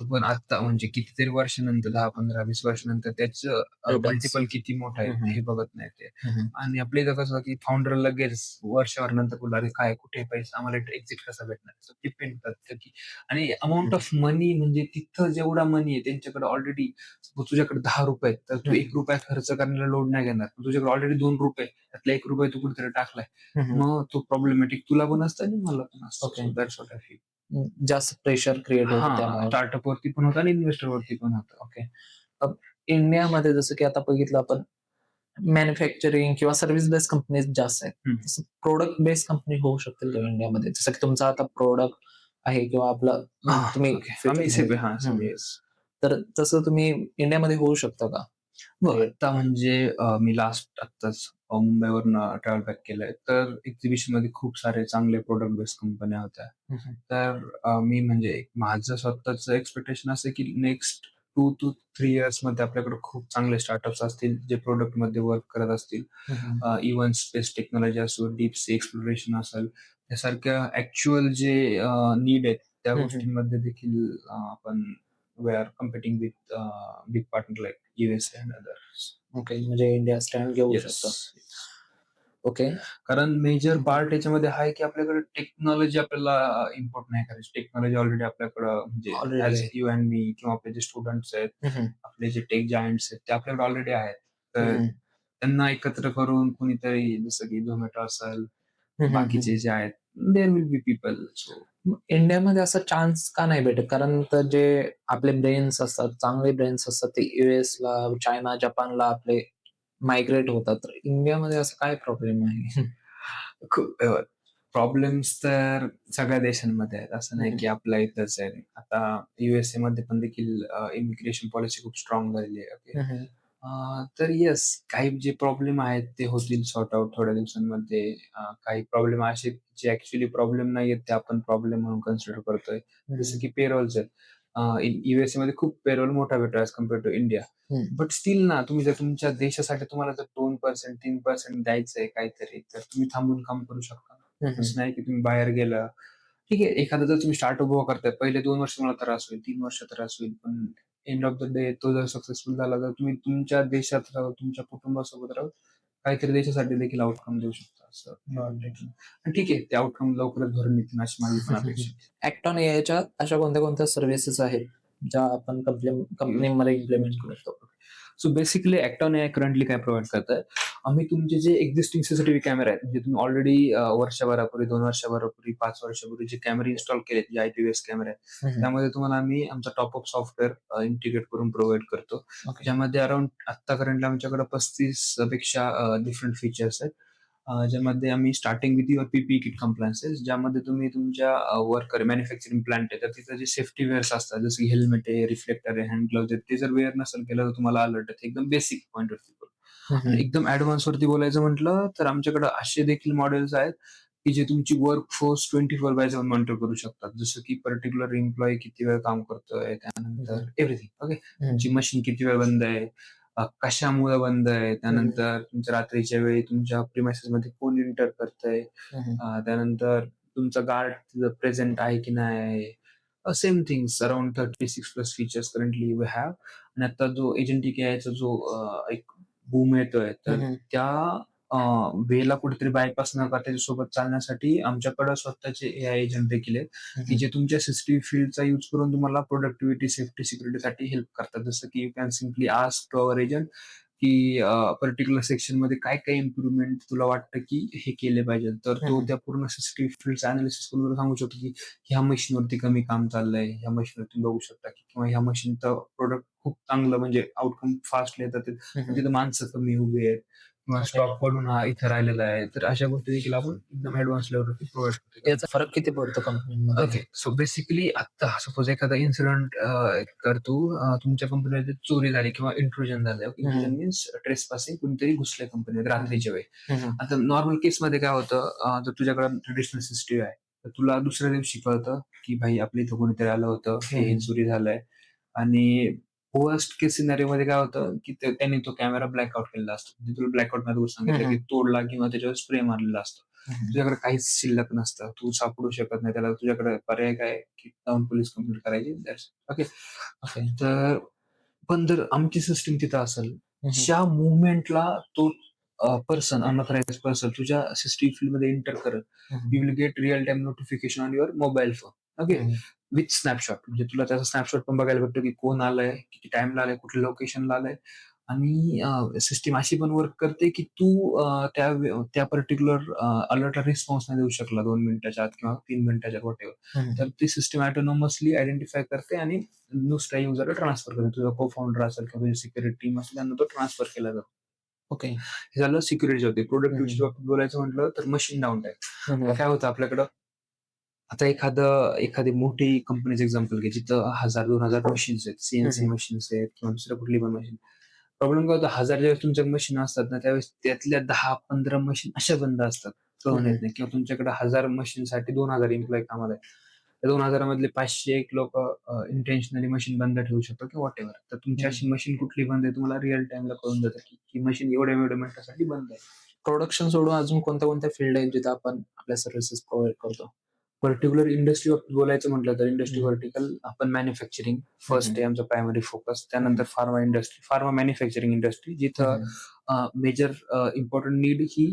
पण आता म्हणजे कितीतरी वर्षानंतर 10, 15, 20 वर्षानंतर त्याचं रिटर्न्स. मल्टिपल किती मोठं आहे हं, हं. हे बघत नाही ते. हं, हं. आणि आपल्या इथं कसं की फाउंडर लगेच वर्षभरानंतर बोलला, "अरे काय कुठे आहे पैसा? आम्हाला एक्झिट कसा भेटणार?" सो डिपेंड करतं की आणि अमाउंट हं, ऑफ मनी म्हणजे तिथं जेवढा मनी आहे त्यांच्याकडे ऑलरेडी तुझ्याकडे ₹10 आहेत, तर तू हं. ₹1 खर्च करण्याला लोड नाही घेणार. तुझ्याकडे ऑलरेडी ₹2 त्यातला ₹1 तू कुठेतरी टाकलाय. हं, हं. मग तो प्रॉब्लेमॅटिक तुला पण असतं आणि मला पण असतं. Okay. So that's what I feel. जास्त प्रेशर क्रिएट होतं हां, त्यामुळे. स्टार्टअपवरती पण होतं आणि इन्व्हेस्टरवरती पण होतं. ओके. अ, इंडियामध्ये जसं की आता बघितलं आपण मॅन्युफॅक्चरिंग किंवा सर्व्हिस बेस्ड कंपनीज जास्त आहेत. हं. तसं प्रॉडक्ट बेस्ड कंपनी होऊ शकतील का इंडियामध्ये? जसं की तुमचा आता प्रॉडक्ट आहे किंवा आपलं हां, तुम्ही ओके. आम्ही सेम हां, सेम येस. तर तसं तुम्ही इंडियामध्ये होऊ शकतं का? हो, क्रिएट? आत्ता म्हणजे मी लास्ट आत्ताच मुंबईवरून ट्रॅव्हल बॅक केलंय. तर एक्झिबिशनमध्ये खूप सारे चांगले प्रॉडक्ट बेस्ड कंपन्या होत्या. हं, हं. तर मी म्हणजे माझं स्वतःचं एक्स्पेक्टेशन असं आहे, की नेक्स्ट 2 to 3 इयर्समध्ये आपल्याकडे खूप चांगले स्टार्टअप्स असतील, जे प्रॉडक्टमध्ये वर्क करत असतील. हं, हं. इव्हन स्पेस टेक्नॉलॉजी असो, डीप सी एक्सप्लोरेशन असेल, यासारख्या ॲक्चुअल जे नीड आहेत, त्या हं, हं. गोष्टींमध्ये देखील आपण we are competing with big partner like USA and others. Okay. म्हणजे इंडिया स्टँड घेऊ येस. शकतं. ओके. कारण हं, मेजर हं. पार्ट याच्यामध्ये हा आहे, की आपल्याकडे टेक्नॉलॉजी आपल्याला इम्पोर्ट नाही करायची. टेक्नॉलॉजी ऑलरेडी आपल्याकडं म्हणजे ऑलरेडी ॲज आहे. यू अँड मी किंवा आपले जे स्टुडंट्स आहेत, हं, हं. आपले जे टेक जायंट्स आहेत, ते आपल्याकडे ऑलरेडी आहेत. हं, तर हं. त्यांना एकत्र करून कुणीतरी जसं की Zomato असेल, हं, हं, बाकीचे हं. जे आहेत, there will be people. So मग इंडियामध्ये असा चान्स का नाही भेटत? कारण तर जे आपले ब्रेन्स असतात, चांगले ब्रेन्स असतात ते यूएसला, चायना, जपानला आपले मायग्रेट होतात. तर इंडियामध्ये असा काय प्रॉब्लेम आहे? खूप प्रॉब्लेम्स तर सगळ्या देशांमध्ये आहेत. असं नाही की आपल्या इथंच आहे. आता USA मध्ये पण देखील इमिग्रेशन पॉलिसी खूप स्ट्रॉंग झालेली आहे. ओके. तर येस, काही जे प्रॉब्लेम आहेत ते होतील सॉर्ट आउट थोड्या दिवसांमध्ये. काही प्रॉब्लेम असे जे ॲक्चुअली प्रॉब्लेम नाहीयेत ते आपण प्रॉब्लेम म्हणून कन्सिडर करतोय. जसं की पेरोल्स आहेत. USA मध्ये खूप पेरोल मोठा भेटतो as compare to India. But still ना, तुम्ही जर तुमच्या देशासाठी तुम्हाला जर 2% 3% द्यायचंय काहीतरी, तर तुम्ही थांबून काम करू शकता. असं नाही की तुम्ही बाहेर गेला. ठीक आहे, एखादा जर तुम्ही स्टार्टअप उभा करताय, पहिले 2 वर्ष मला त्रास होईल, 3 वर्ष त्रास होईल. पण एंड ऑफ द डे तो जर सक्सेसफुल झाला, तर तुम्ही तुमच्या देशात राहून, तुमच्या कुटुंबासोबत राहून काहीतरी देशासाठी देखील आउटकम देऊ शकता. असं मला वाटतं की आणि ठीक आहे, ते आउटकम लवकरच भरून निघतील अशी माझी पण अपेक्षा आहे. ॲक्टॉन एआयच्या अशा कोणत्या कोणत्या सर्व्हिसेस आहेत ज्या आपण कंपनीमध्ये इम्प्लिमेंट करतो? सो बेसिकली ॲक्टॉन एआय करंटली काय प्रोव्हाईड करतंय, आम्ही तुमचे जे एक्झिस्टिंग सीसीटीव्ही कॅमेरा आहेत, म्हणजे तुम्ही ऑलरेडी वर्षभरापूर्वी, 2 वर्षभरापूर्वी, 5 वर्षापूर्वी जे कॅमेरे इन्स्टॉल केलेत, जे आयपी कॅमेरे आहेत, त्यामध्ये तुम्हाला आम्ही आमचा टॉपअप सॉफ्टवेअर इंटिग्रेट करून प्रोव्हाईड करतो. ओके. ज्यामध्ये अराउंड आत्ता करंटली आमच्याकडे 35 पेक्षा डिफरंट फीचर्स आहेत. ज्यामध्ये आम्ही starting with your PPE kit compliances, ज्यामध्ये तुम्ही तुमच्या वर्कर मॅन्युफॅक्चरिंग प्लांट आहे, तर तिथं जे सेफ्टी वेअर्स असतात, जसं की हेल्मेट आहे, रिफ्लेक्टर आहे, हँड ग्लोव्ज आहेत, ते जर वेअर नसेल केलं तर तुम्हाला अलर्ट आहे. एकदम बेसिक पॉइंट ऑफ व्ह्यू. आणि एकदम ॲडव्हान्स वरती बोलायचं म्हटलं तर आमच्याकडे असे देखील मॉडेल्स आहेत की जे तुमची वर्क फोर्स 24/7 मॉनिटर करू शकतात. जसं की पर्टिक्युलर एम्प्लॉई किती वेळ काम करतोय, त्यानंतर एव्हरीथिंग. ओके. तुमची मशीन किती वेळ बंद आहे, कशामुळे बंद आहे, त्यानंतर तुमच्या रात्रीच्या वेळी तुमच्या प्रिमाइसेसमध्ये कोण एंटर करतंय, त्यानंतर तुमचा गार्ड प्रेझेंट आहे की नाही आहे. Same things around 36 plus features currently we have. आणि आता जो एजंटिक एआयचा जो एक बूम येतोय, तर त्या वेला कुठेतरी बायपास न करता त्याच्यासोबत चालण्यासाठी आमच्याकडे स्वतःचे एआय एजंट देखील आहेत, की जे तुमच्या सिस्टीम फील्डचा यूज करून तुम्हाला प्रोडक्टिव्हिटी, सेफ्टी, सिक्युरिटीसाठी हेल्प करतात. जसं की you can simply ask to our agent की पर्टिक्युलर सेक्शनमध्ये काय-काय इम्प्रूव्हमेंट तुला वाटतं की हे केले पाहिजे. तर तो त्या पूर्ण सिस्टीम फील्डचा एनालिसिस करून तुला सांगू शकतो की ह्या मशीनवरती कमी काम चाललंय, ह्या मशीनवर तुम्ही बघू शकता की किंवा ह्या मशीनचं प्रोडक्ट खूप चांगलं म्हणजे आउटकम फास्ट येतात. तिथं माणसं कमी उभी आहेत किंवा स्टॉक पडून हा इथं राहिलेला आहे. तर अशा गोष्टी देखील आपण एकदम ॲडव्हान्स लेव्हलवरती प्रोव्हाईड करतो. याचा फरक किती पडतो कंपनीमध्ये? ओके. सो बेसिकली आता सपोज एखादा इन्सिडेंट करतो, तुमच्या कंपनीमध्ये चोरी झाली किंवा इंट्रुजन झालं. इंट्रुजन मीन्स ट्रेसपासिंग, कुणीतरी घुसलंय कंपनीत रात्रीच्या वेळी. आता नॉर्मल केसमध्ये काय होतं, जर तुझ्याकडे ट्रेडिशनल सीसीटीव्ही आहे, तर तुला दुसऱ्या दिवशी कळतं की भाई आपल्या इथं कोणीतरी आलं होतं, हे चोरी झालंय. आणि वर्स्ट केस सिनारिओमध्ये काय होतं की त्यांनी तो कॅमेरा ब्लॅकआउट केलेला असतो. म्हणजे तुला ब्लॅकआउट मध्ये सांगितलं की तोडला किंवा त्याच्यावर स्प्रे मारलेला असतो. तुझ्याकडे काहीच शिल्लक नसतं. तू सापडू शकत नाही त्याला. तुझ्याकडे पर्याय काय की जाऊन पोलीस कंप्लेंट करायची. ओके. ओके. तर पण जर आमची सिस्टीम तिथं असेल, ज्या मुव्हमेंटला तो पर्सन, अनऑथराइज्ड पर्सन तुझ्या सिस्टीम फील्डमध्ये एंटर करेल, you will get real time notification on your mobile phone. Okay. With snapshot, म्हणजे तुला त्याचा स्नॅपशॉट पण बघायला भेटतो की कोण आलंय, किती टाइमला आलंय, कुठल्या लोकेशनला आलंय. आणि सिस्टीम अशी पण वर्क करते की तू त्या पर्टिक्युलर अलर्टला रिस्पॉन्स नाही देऊ शकला 2 मिनिटाच्या आत किंवा 3 मिनिटाच्या आत व्हॉटएव्हर. तर ती सिस्टीम ऑटोनॉमसली आयडेंटिफाय करते आणि दुसऱ्या युजरला ट्रान्सफर करते. तुझा को फाउंडर असेल किंवा तुझी सिक्युरिटी टीम असेल त्यांना तो ट्रान्सफर केला जातो. ओके. हे झालं सिक्युरिटीच्या बाबतीत. प्रोडक्टिव्हिटीच्या बाबतीत बोलायचं म्हटलं तर मशीन डाऊन टाईम. काय होतं आपल्याकडं, आता एखादी मोठी कंपनीचं एक्झाम्पल घे, जिथं 1000-2000 मशीन्स आहेत, सीएनसी मशीन्स आहेत किंवा दुसऱ्या कुठली पण मशीन. प्रॉब्लेम काय होतो, 1000 ज्यावेळेस तुमच्या मशीन असतात ना, त्यावेळेस त्यातल्या 10-15 मशीन अशा बंद असतात, कळून येत नाही किंवा तुमच्याकडे 1000 मशीनसाठी 2000 एम्प्लॉई कामाला आहेत. त्या 2000 मधले 500 एक लोक इंटेन्शनली मशीन बंद ठेवू शकतात किंवा व्हॉटएव्हर. तर तुमची अशी मशीन कुठली बंद आहे तुम्हाला रिअल टाइमला कळून जातं की ही मशीन एवढ्या एवढ्या मिनिटासाठी बंद आहे. प्रोडक्शन सोडून अजून कोणत्या कोणत्या फील्ड आहेत जिथे आपण आपल्या सर्व्हिसेस प्रोव्हाइड करतो? पर्टिक्युलर इंडस्ट्री बाबतीत बोलायचं म्हटलं तर इंडस्ट्री व्हर्टिकल आपण मॅन्युफॅक्चरिंग फर्स्ट आहे आमचा प्रायमरी फोकस. त्यानंतर pharma industry, pharma manufacturing industry, जिथं मेजर इम्पॉर्टंट नीड ही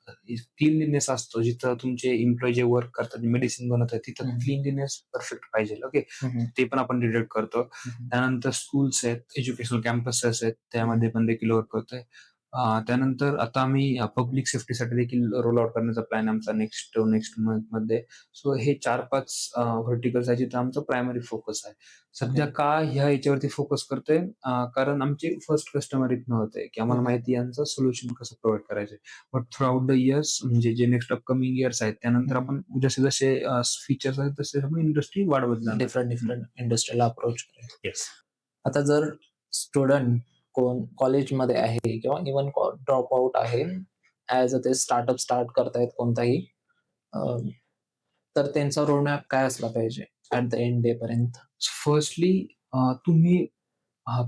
क्लीनलीनेस असतो. जिथं तुमचे एम्प्लॉई जे वर्क करतात, मेडिसिन बनवत आहेत, तिथं क्लीनलीनेस परफेक्ट पाहिजे. ओके. ते पण आपण डिटेक्ट करतो. त्यानंतर स्कूल्स आहेत, एज्युकेशनल कॅम्पसेस आहेत, त्यामध्ये पण देखील वर्क करतोय. त्यानंतर आता आम्ही पब्लिक सेफ्टीसाठी देखील रोल आउट करण्याचा प्लॅन आमचा नेक्स्ट नेक्स्ट मंथमध्ये. सो हे 4-5 व्हर्टिकल्स आहे जिथं आमचा प्रायमरी फोकस आहे. सध्या का ह्या याच्यावरती फोकस करतोय? कारण आमचे फर्स्ट कस्टमर इथनं होते, की आम्हाला माहिती आहे यांचं सोल्युशन कसं प्रोव्हाईड करायचंय. बट थ्रूआउट द इयर्स म्हणजे जे नेक्स्ट अपकमिंग इयर्स आहेत त्यानंतर आपण जसे-जसे फीचर्स आहेत तसे आपण इंडस्ट्री वाढवत जाणार. डिफरंट इंडस्ट्रीला अप्रोच करेल. येस. आता जर स्टुडंट कोण कॉलेजमध्ये आहे किंवा इव्हन ड्रॉप आउट आहे, ॲज अ ते स्टार्टअप स्टार्ट करतायत कोणताही, अं, तर त्यांचा रोडमॅप काय असला पाहिजे ॲट द एंड डे पर्यंत? फर्स्टली तुम्ही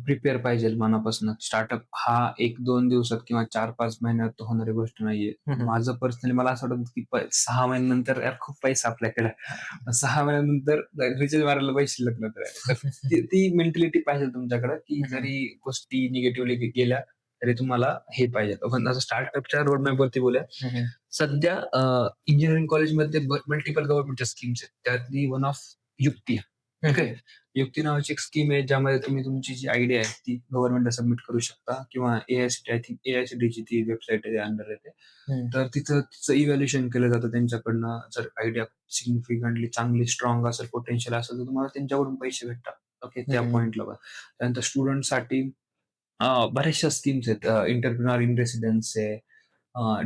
प्रिपेअर पाहिजे मनापासून. स्टार्टअप हा 1-2 दिवसात किंवा 4-5 महिन्यात होणारी गोष्ट नाहीये. माझं पर्सनली मला असं वाटतं, की 6 महिन्यानंतर यार खूप पैसा आपल्याकडे. 6 महिन्यानंतर रिचार्ज मारायला पैसे शिल्लक नसतात. तर ती मेंटॅलिटी पाहिजे तुमच्याकडे, की जरी गोष्टी निगेटिव्हली गेल्या, तरी तुम्हाला हे पाहिजे. पण असं स्टार्टअपच्या रोडमॅपवरती बोलूया. सध्या इंजिनिअरिंग कॉलेजमध्ये मल्टिपल गव्हर्नमेंटच्या स्कीम्स आहेत. त्यातली वन ऑफ युक्ती. ओके. युक्ती नावाची एक स्कीम आहे ज्यामध्ये तुम्ही तुमची जी आयडिया आहे ती गव्हर्नमेंटला सबमिट करू शकता किंवा आय थिंक एआयसीटीची ती वेबसाईट आहे अंडर येते. तर तिथं तिचं इव्हॅल्युएशन केलं जातं त्यांच्याकडनं. जर आयडिया सिग्निफिकंटली चांगली स्ट्रॉंग असेल, पोटेन्शियल असेल तर तुम्हाला त्यांच्याकडून पैसे भेटतात. ओके, त्या पॉइंटला. त्यानंतर स्टुडंटसाठी बऱ्याचशा स्कीम्स आहेत. एंटरप्रेन्योर इन रेसिडेन्स आहे.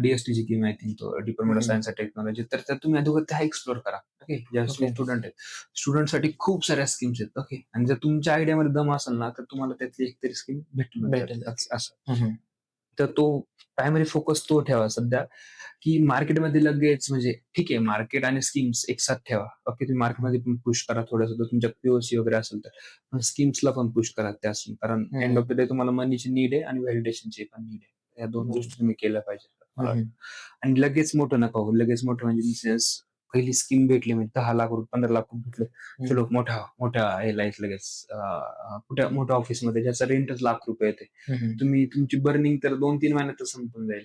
D-S-T scheme I think department of science and technology. तर त्यात तुम्ही अगोदर त्या एक्सप्लोर करा. ओके. ज्यावेळेस तुम्ही स्टुडंट आहेत. स्टुडंटसाठी खूप साऱ्या स्कीम्स आहेत. ओके. आणि जर तुमच्या आयडियामध्ये दम असेल ना, तर तुम्हाला त्यातली एकतरी स्कीम भेटून भेटेल. जाते. असं. तर तो प्रायमरी फोकस तो ठेवा सध्या, की मार्केटमध्ये लगेच म्हणजे ठीक आहे, मार्केट आणि स्कीम्स एकसाथ ठेवा. ओके. तुम्ही मार्केटमध्ये पण पुश करा थोडंसं. जर तुमच्या पी वगैरे असेल तर. पण स्कीम्सला पण पुश करा त्यासून. कारण एंड ऑफ द डे तुम्हाला मनीची नीड आहे आणि व्हॅलिडेशनची पण नीड आहे. या 2 गोष्टी तुम्ही केल्या पाहिजेत. आणि लगेच मोठं नका होऊ. लगेच मोठं म्हणजे इन सेन्स पहिली स्कीम भेटली म्हणजे 10 लाख रुपये, 15 लाख रुपये भेटले. चलो मोठ्या मोठ्या ह्याला आहेत लगेच कुठे मोठ्या ऑफिसमध्ये ज्याचा रेंटच ₹1,00,000 येते. तुम्ही तुमची बर्निंग तर 2-3 महिन्यातच संपून जाईल.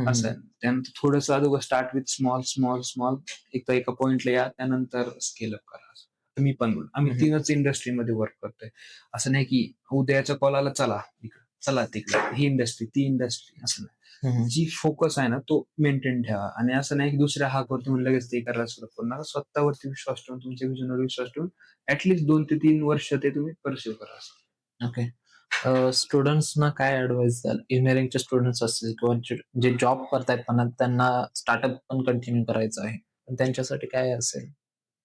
असं आहे. त्यानंतर थोडंसं अगोदर start with small, small, small एकदा एका पॉइंटला या, त्यानंतर स्केल अप करा. मी पण आम्ही 3च इंडस्ट्रीमध्ये वर्क करतोय. असं नाही की उद्याचा कॉल आला चला इकडं, चला तिकडं. ही इंडस्ट्री, ती इंडस्ट्री असं नाही. जी फोकस आहे ना तो मेंटेन ठेवा आणि असं नाही की दुसऱ्या हाकवरती म्हणून लगेच ते करायला सुरुवात करू नका. स्वतःवरती विश्वास ठेवून, तुमच्या विजनवर विश्वास ठेवून ऍटलीस्ट 2 ते 3 वर्ष ते तुम्ही परस्यू करा. ओके. स्टुडंट्सना काय ॲडवाइस द्याल? इंजिनिअरिंगचे स्टुडंट्स असतील किंवा जे जॉब करतायत पण त्यांना स्टार्टअप पण कंटिन्यू करायचं आहे. पण त्यांच्यासाठी काय असेल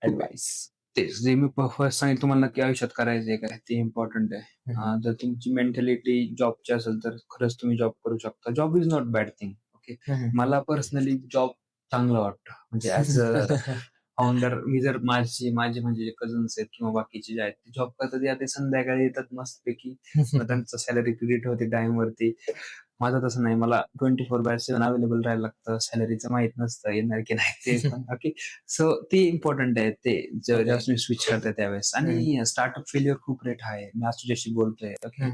ॲडवाइस? तेच जे मी फर्स्ट सांगितलं तुम्हाला नक्की आयुष्यात करायचंय काय ते इम्पॉर्टंट आहे. जर तुमची मेंटॅलिटी जॉबची असेल तर खरंच तुम्ही जॉब करू शकता. Job is not bad thing. Okay. मला पर्सनली जॉब चांगलं वाटतं. म्हणजे ॲज अ फाउंडर मी जर माझे म्हणजे कझन्स आहेत किंवा बाकीचे जे आहेत ते जॉब करतात, ते संध्याकाळी येतात मस्तपैकी. मग त्यांचं सॅलरी क्रेडिट होते टाईमवरती. माझं तसं नाही. मला 24/7 अवेलेबल राहायला लागतं. सॅलरीचं माहीत नसतं येणार की नाही ते पण. ओके. सो ते इम्पॉर्टंट आहे ते जेव्हा तुम्ही स्विच करताय त्यावेळेस. आणि स्टार्टअप फेल्युअर खूप रेट हाय. मी आज तुझ्याशी बोलतोय. ओके.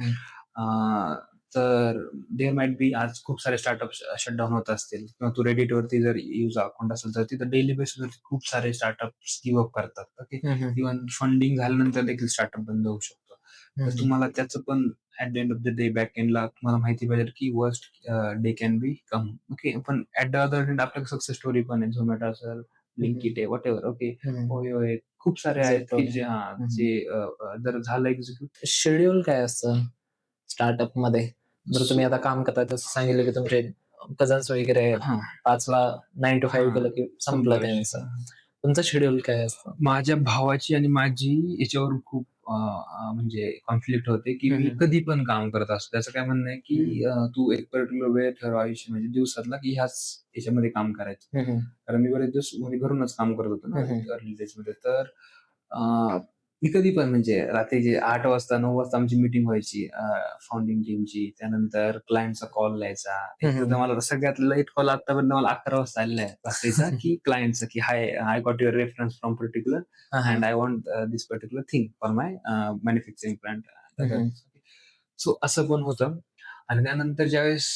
तर देअर माइट बी आज खूप सारे स्टार्टअप शटडाऊन होत असतील किंवा तू रेडिटवरती जर यूज अकाउंट असेल तर तिथं डेली बेसिसवरती खूप सारे स्टार्टअप गिव्ह अप करतात. ओके. इव्हन फंडिंग झाल्यानंतर देखील स्टार्टअप बंद होऊ शकतो. तर तुम्हाला त्याचं पण at the end of the day back एंडला तुम्हाला माहिती पाहिजे की worst day can be come. Okay. पण ऍट द अदर हँड आपल्याकडे सक्सेस स्टोरी पण आहे. झोमॅटो असेल, ब्लिंकिट आहे, व्हॉटएव्हर. ओके. ओयो आहे. खूप सारे आहेत की जे जर झालं एक्झिक्यूट. शेड्यूल काय असतं स्टार्टअपमध्ये? जर तुम्ही आता काम करताय तसं सांगितलं की तुमचे कझन्स वगैरे आहेत. 5ला 9 to 5 केलं की संपलं त्यांचं. तुमचं शेड्यूल काय असतं? माझ्या भावाची आणि माझी याच्यावरून खूप म्हणजे कॉन्फ्लिक्ट होते की मी कधी पण काम करत असतो. त्याचं काय म्हणणं आहे की तू एक पर्टिक्युलर वेळ ठरव आयुष्य म्हणजे दिवसातला की ह्याच याच्यामध्ये काम करायचं. कारण मी बरेच दिवस म्हणजे घरूनच काम करत होतो ना अर्ली डेजमध्ये. तर मी कधी पण म्हणजे रात्रीचे 8 वाजता 9 वाजता आमची मीटिंग व्हायची फाउंडिंग टीमची. त्यानंतर क्लायंटचा कॉल यायचा. एकदा मला सगळ्यात लेट कॉल आतापर्यंत मला 11 वाजता आलेला आहे रात्रीचा की क्लायंटचा की hi I got your reference from particular and I want this particular thing for my manufacturing plant. So असं पण होतं. आणि त्यानंतर ज्यावेळेस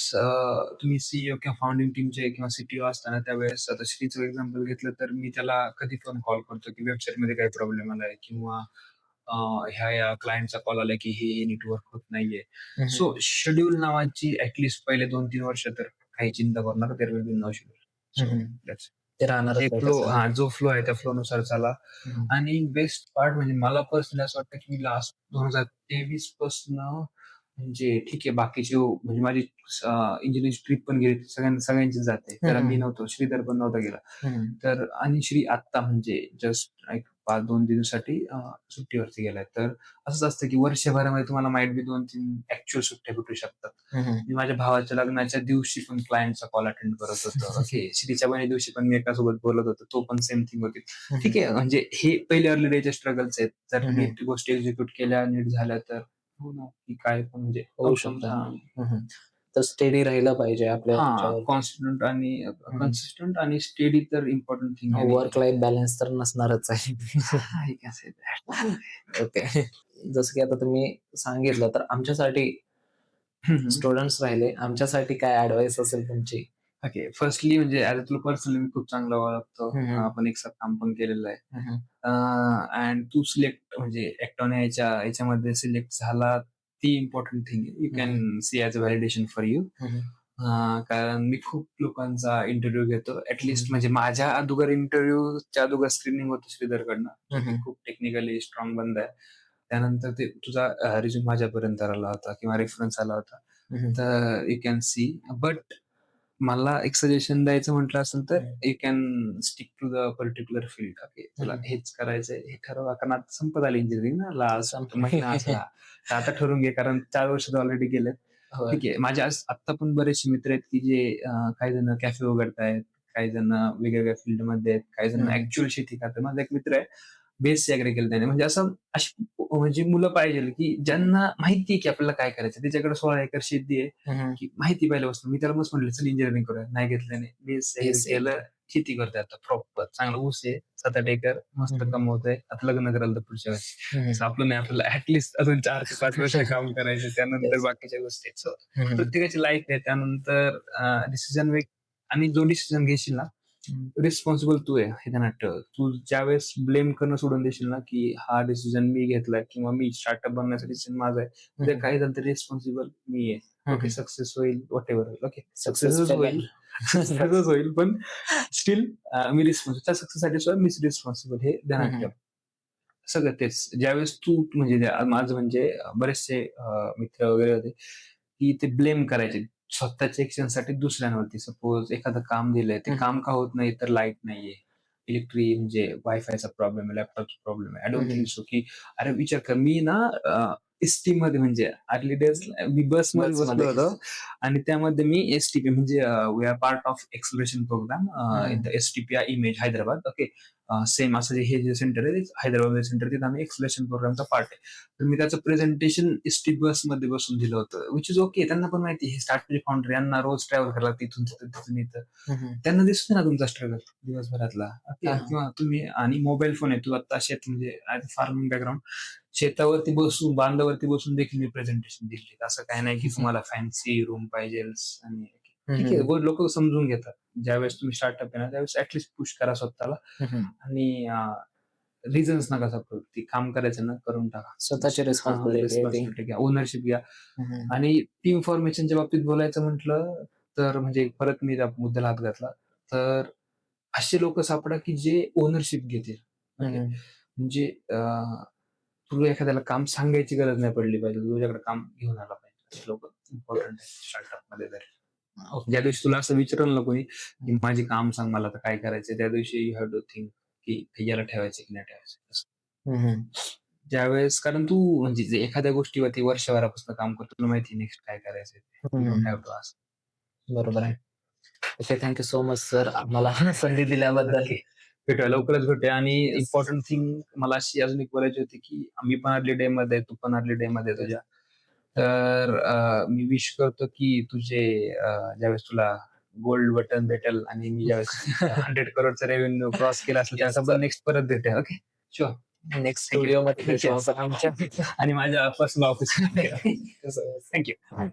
तुम्ही सीईओ किंवा फाउंडिंग टीमचे किंवा सीटीओ असताना त्यावेळेस आता श्रीचं एक्झाम्पल घेतलं तर मी त्याला कधी पण कॉल करतो की वेबसाईटमध्ये काही प्रॉब्लेम आलाय किंवा ह्या या क्लायंटचा कॉल आला की हे नेटवर्क होत नाहीये. सो शेड्यूल नावाची ऍटलीस्ट पहिले 2-3 वर्ष तर काही चिंता करू नका. There will be no schedule. So that's ते राहणारच जे नाही फ्लो तसं. जो फ्लो आहे त्या फ्लोनुसार चाला. आणि बेस्ट पार्ट म्हणजे मला पर्सनली असं वाटतं की मी लास्ट 2023 पासनं म्हणजे ठीक आहे बाकीचे म्हणजे माझी इंजिनिअरिंगची ट्रिप पण गेली सगळ्यांचीच जाते. त्याला मी नव्हतो, श्रीधर पण नव्हता गेला. तर आणि श्री आत्ता म्हणजे जस्ट एक 5-2 दिवसासाठी सुट्टीवरती गेलाय. तर असंच असतं की वर्षभरामध्ये तुम्हाला माईट बी 2-3 ऍक्च्युअल सुट्ट्या भेटू शकतात. मी माझ्या भावाच्या लग्नाच्या दिवशी पण क्लायंटचा कॉल अटेंड करत होतो. ओके. श्रीच्या बहिणी दिवशी पण मी एकासोबत बोलत होतो. तो पण सेम थिंग होती. ठीक आहे. म्हणजे हे पहिले अर्ली डेचे स्ट्रगल्स आहेत. जर तुम्ही ती गोष्टी एक्झिक्यूट केल्या, नीट झाल्या तर हो ना, की काय पण म्हणजे होऊ शकतं. तर स्टेडी राहिलं पाहिजे आपल्या कन्सिस्टंट आणि स्टेडी तर इम्पॉर्टंट थिंग आहे. वर्क लाईफ बॅलन्स तर नसणारच आहे. ओके. जसं की आता तुम्ही सांगितलं तर आमच्यासाठी स्टुडंट्स राहिले, आमच्यासाठी काय ऍडवाइस असेल तुमची? ओके. फर्स्टली म्हणजे ॲज तुला पर्सनली मी खूप चांगला ओळखतो. आपण एक साथ काम पण केलेलं आहे. अँड तू सिलेक्ट म्हणजे ॲक्टॉन याच्यामध्ये सिलेक्ट झाला ती इम्पॉर्टंट थिंग आहे. You can see as a validation for you. कारण मी खूप लोकांचा इंटरव्ह्यू घेतो. ॲटलीस्ट म्हणजे माझ्या इंटरव्ह्यूच्या अगोदर स्क्रीनिंग होतं श्रीधरकडनं. खूप टेक्निकली स्ट्रॉंग बंदा आहे. त्यानंतर ते तुझा रिझ्यूम माझ्यापर्यंत आला होता किंवा रेफरन्स आला होता. तर यू कॅन सी. बट मला एक सजेशन द्यायचं म्हटलं असेल तर you can stick to the particular field. Okay. तुला हेच करायचंय हे ठरवा. कारण आता संपत आली इंजिनिअरिंग ना लास्ट महिना असला. तर आता ठरवून घे कारण 4 वर्ष ऑलरेडी गेलेत. ठीक आहे. माझे आत्ता पण बरेचसे मित्र आहेत की जे काही जण कॅफे उघडतायत, काही जण वेगवेगळ्या फील्डमध्ये आहेत, काही जण ऍक्च्युअल शेती करतात. माझा एक मित्र आहे बेस ऍग्री केलं त्याने. म्हणजे असं अशी म्हणजे मुलं पाहिजे की ज्यांना माहिती आहे की आपल्याला काय करायचं. त्याच्याकडे 16 एकर शेती आहे की माहिती पाहिल्यापासून मी त्याला मस्त म्हटलं चल इंजिनिअरिंग करूया. नाही घेतल्याने बेस केलं. शेती करतोय आता प्रॉपर चांगला ऊस आहे 7-8 एकर मस्त कमवतोय. आता लग्न करायला तर पुढच्या वर्षी. असं आपलं नाही आपल्याला ऍटलीस्ट अजून 4 ते 5 वर्ष काम करायचं त्यानंतर बाकीच्या गोष्टी आहेत. So, प्रत्येकाची लाईफ आहे त्यानंतर डिसिजन आणि जो डिसिजन घेशील ना रिस्पॉन्सिबल तू आहे हे ध्यानात ठेव. तू ज्यावेळेस ब्लेम करणं सोडून देशील ना की हा डिसिजन मी घेतलाय किंवा मी स्टार्टअप बनण्याचा डिसिजन माझा आहे. म्हणजे काही झालं तरी रिस्पॉन्सिबल मी आहे. ओके. सक्सेस होईल वॉट एव्हर होईल. ओके. सक्सेसच होईल पण स्टील मी रिस्पॉन्सिबल त्या सक्सेससाठी सुद्धा मीच रिस्पॉन्सिबल हे ध्यानात ठेव. सगळं तेच. ज्यावेळेस तू म्हणजे माझं म्हणजे बरेचसे मित्र वगैरे होते की ते ब्लेम करायचे स्वतःच्या एक्शनसाठी दुसऱ्यांवरती. सपोज एखादं काम दिलंय ते काम का होत नाही तर लाईट नाहीये, म्हणजे वायफायचा प्रॉब्लेम आहे, लॅपटॉपचा प्रॉब्लेम आहे. आय डोंट थिंक सो की अरे विचार कर मी ना एसटी मध्ये म्हणजे अर्ली डेज मी बसमध्ये बसलो होतो आणि त्यामध्ये मी एसटीपी म्हणजे we are part of exploration programme in the STP image Hyderabad. Okay. Same असं हे जे सेंटर आहे हैदराबाद सेंटर तिथे आम्ही एक्सप्लोरेशन प्रोग्रामचा पार्ट आहे. तर मी त्याचं प्रेझेंटेशन एसटी बस मध्ये बसून दिलं होतं. Which is okay. त्यांना पण माहिती हे स्टार्टअप फाउंडर यांना रोज ट्रॅव्हल करायला तिथून तिथून इथं. त्यांना दिसतो ना तुमचा स्ट्रगल दिवसभरातला. किंवा तुम्ही आणि मोबाईल फोन आहे. तू आता शेत म्हणजे फार्मिंग बॅकग्राऊंड शेतावरती बसून बांधावरती बसून देखील मी प्रेझेंटेशन दिली. असं काय नाही की तुम्हाला फॅन्सी रूम पाहिजे आणि ठीक आहे लोक समजून घेतात. ज्यावेळेस तुम्ही स्टार्टअप आहे ना त्यावेळेस ऍटलीस्ट पुश करा स्वतःला आणि रिझन्स नका सापडू. ती काम करायचं ना करून टाका. स्वतःची रिस्पॉन्सिबिलिटी घ्या, ओनरशिप घ्या. आणि टीम फॉर्मेशनच्या बाबतीत बोलायचं म्हटलं तर म्हणजे परत मी त्या मुद्द्याला हात घातला तर असे लोक सापडा की जे ओनरशिप घेतील. म्हणजे तुला एखाद्याला काम सांगायची गरज नाही पडली पाहिजे. तुझ्याकडे काम घेऊन आला पाहिजे. असे लोक इम्पॉर्टंट आहे स्टार्टअप मध्ये. तर ज्या दिवशी तुला असं विचारलं ना कोणी की माझे काम सांग मला तर काय करायचं त्या दिवशी यू हॅव टू थिंक की याला ठेवायचं की नाही ठेवायचं. ज्यावेळेस कारण तू म्हणजे जे एखाद्या गोष्टीवरती वर्षभरापासून काम करतो तुला माहिती नेक्स्ट काय करायचं. बरोबर आहे. Okay. Thank you so much sir आम्हाला संधी दिल्याबद्दल. भेटूया लवकरच भेटूया. आणि इम्पॉर्टंट थिंग मला अशी अजून एक बोलायची होती की मी पण अर्ली डे मध्ये तू पण अर्ली डे मध्ये तुझ्या. तर मी विश करतो की तुझे ज्यावेळेस तुला गोल्ड बटन भेटेल आणि मी ज्यावेळेस 100 करोडचा रेव्हेन्यू क्रॉस केला असेल त्यावेळेस आपण नेक्स्ट परत भेटूया. ओके. शुअर. नेक्स्ट स्टुडिओ मध्ये आणि माझ्या पर्सनल ऑफिस. थँक्यू.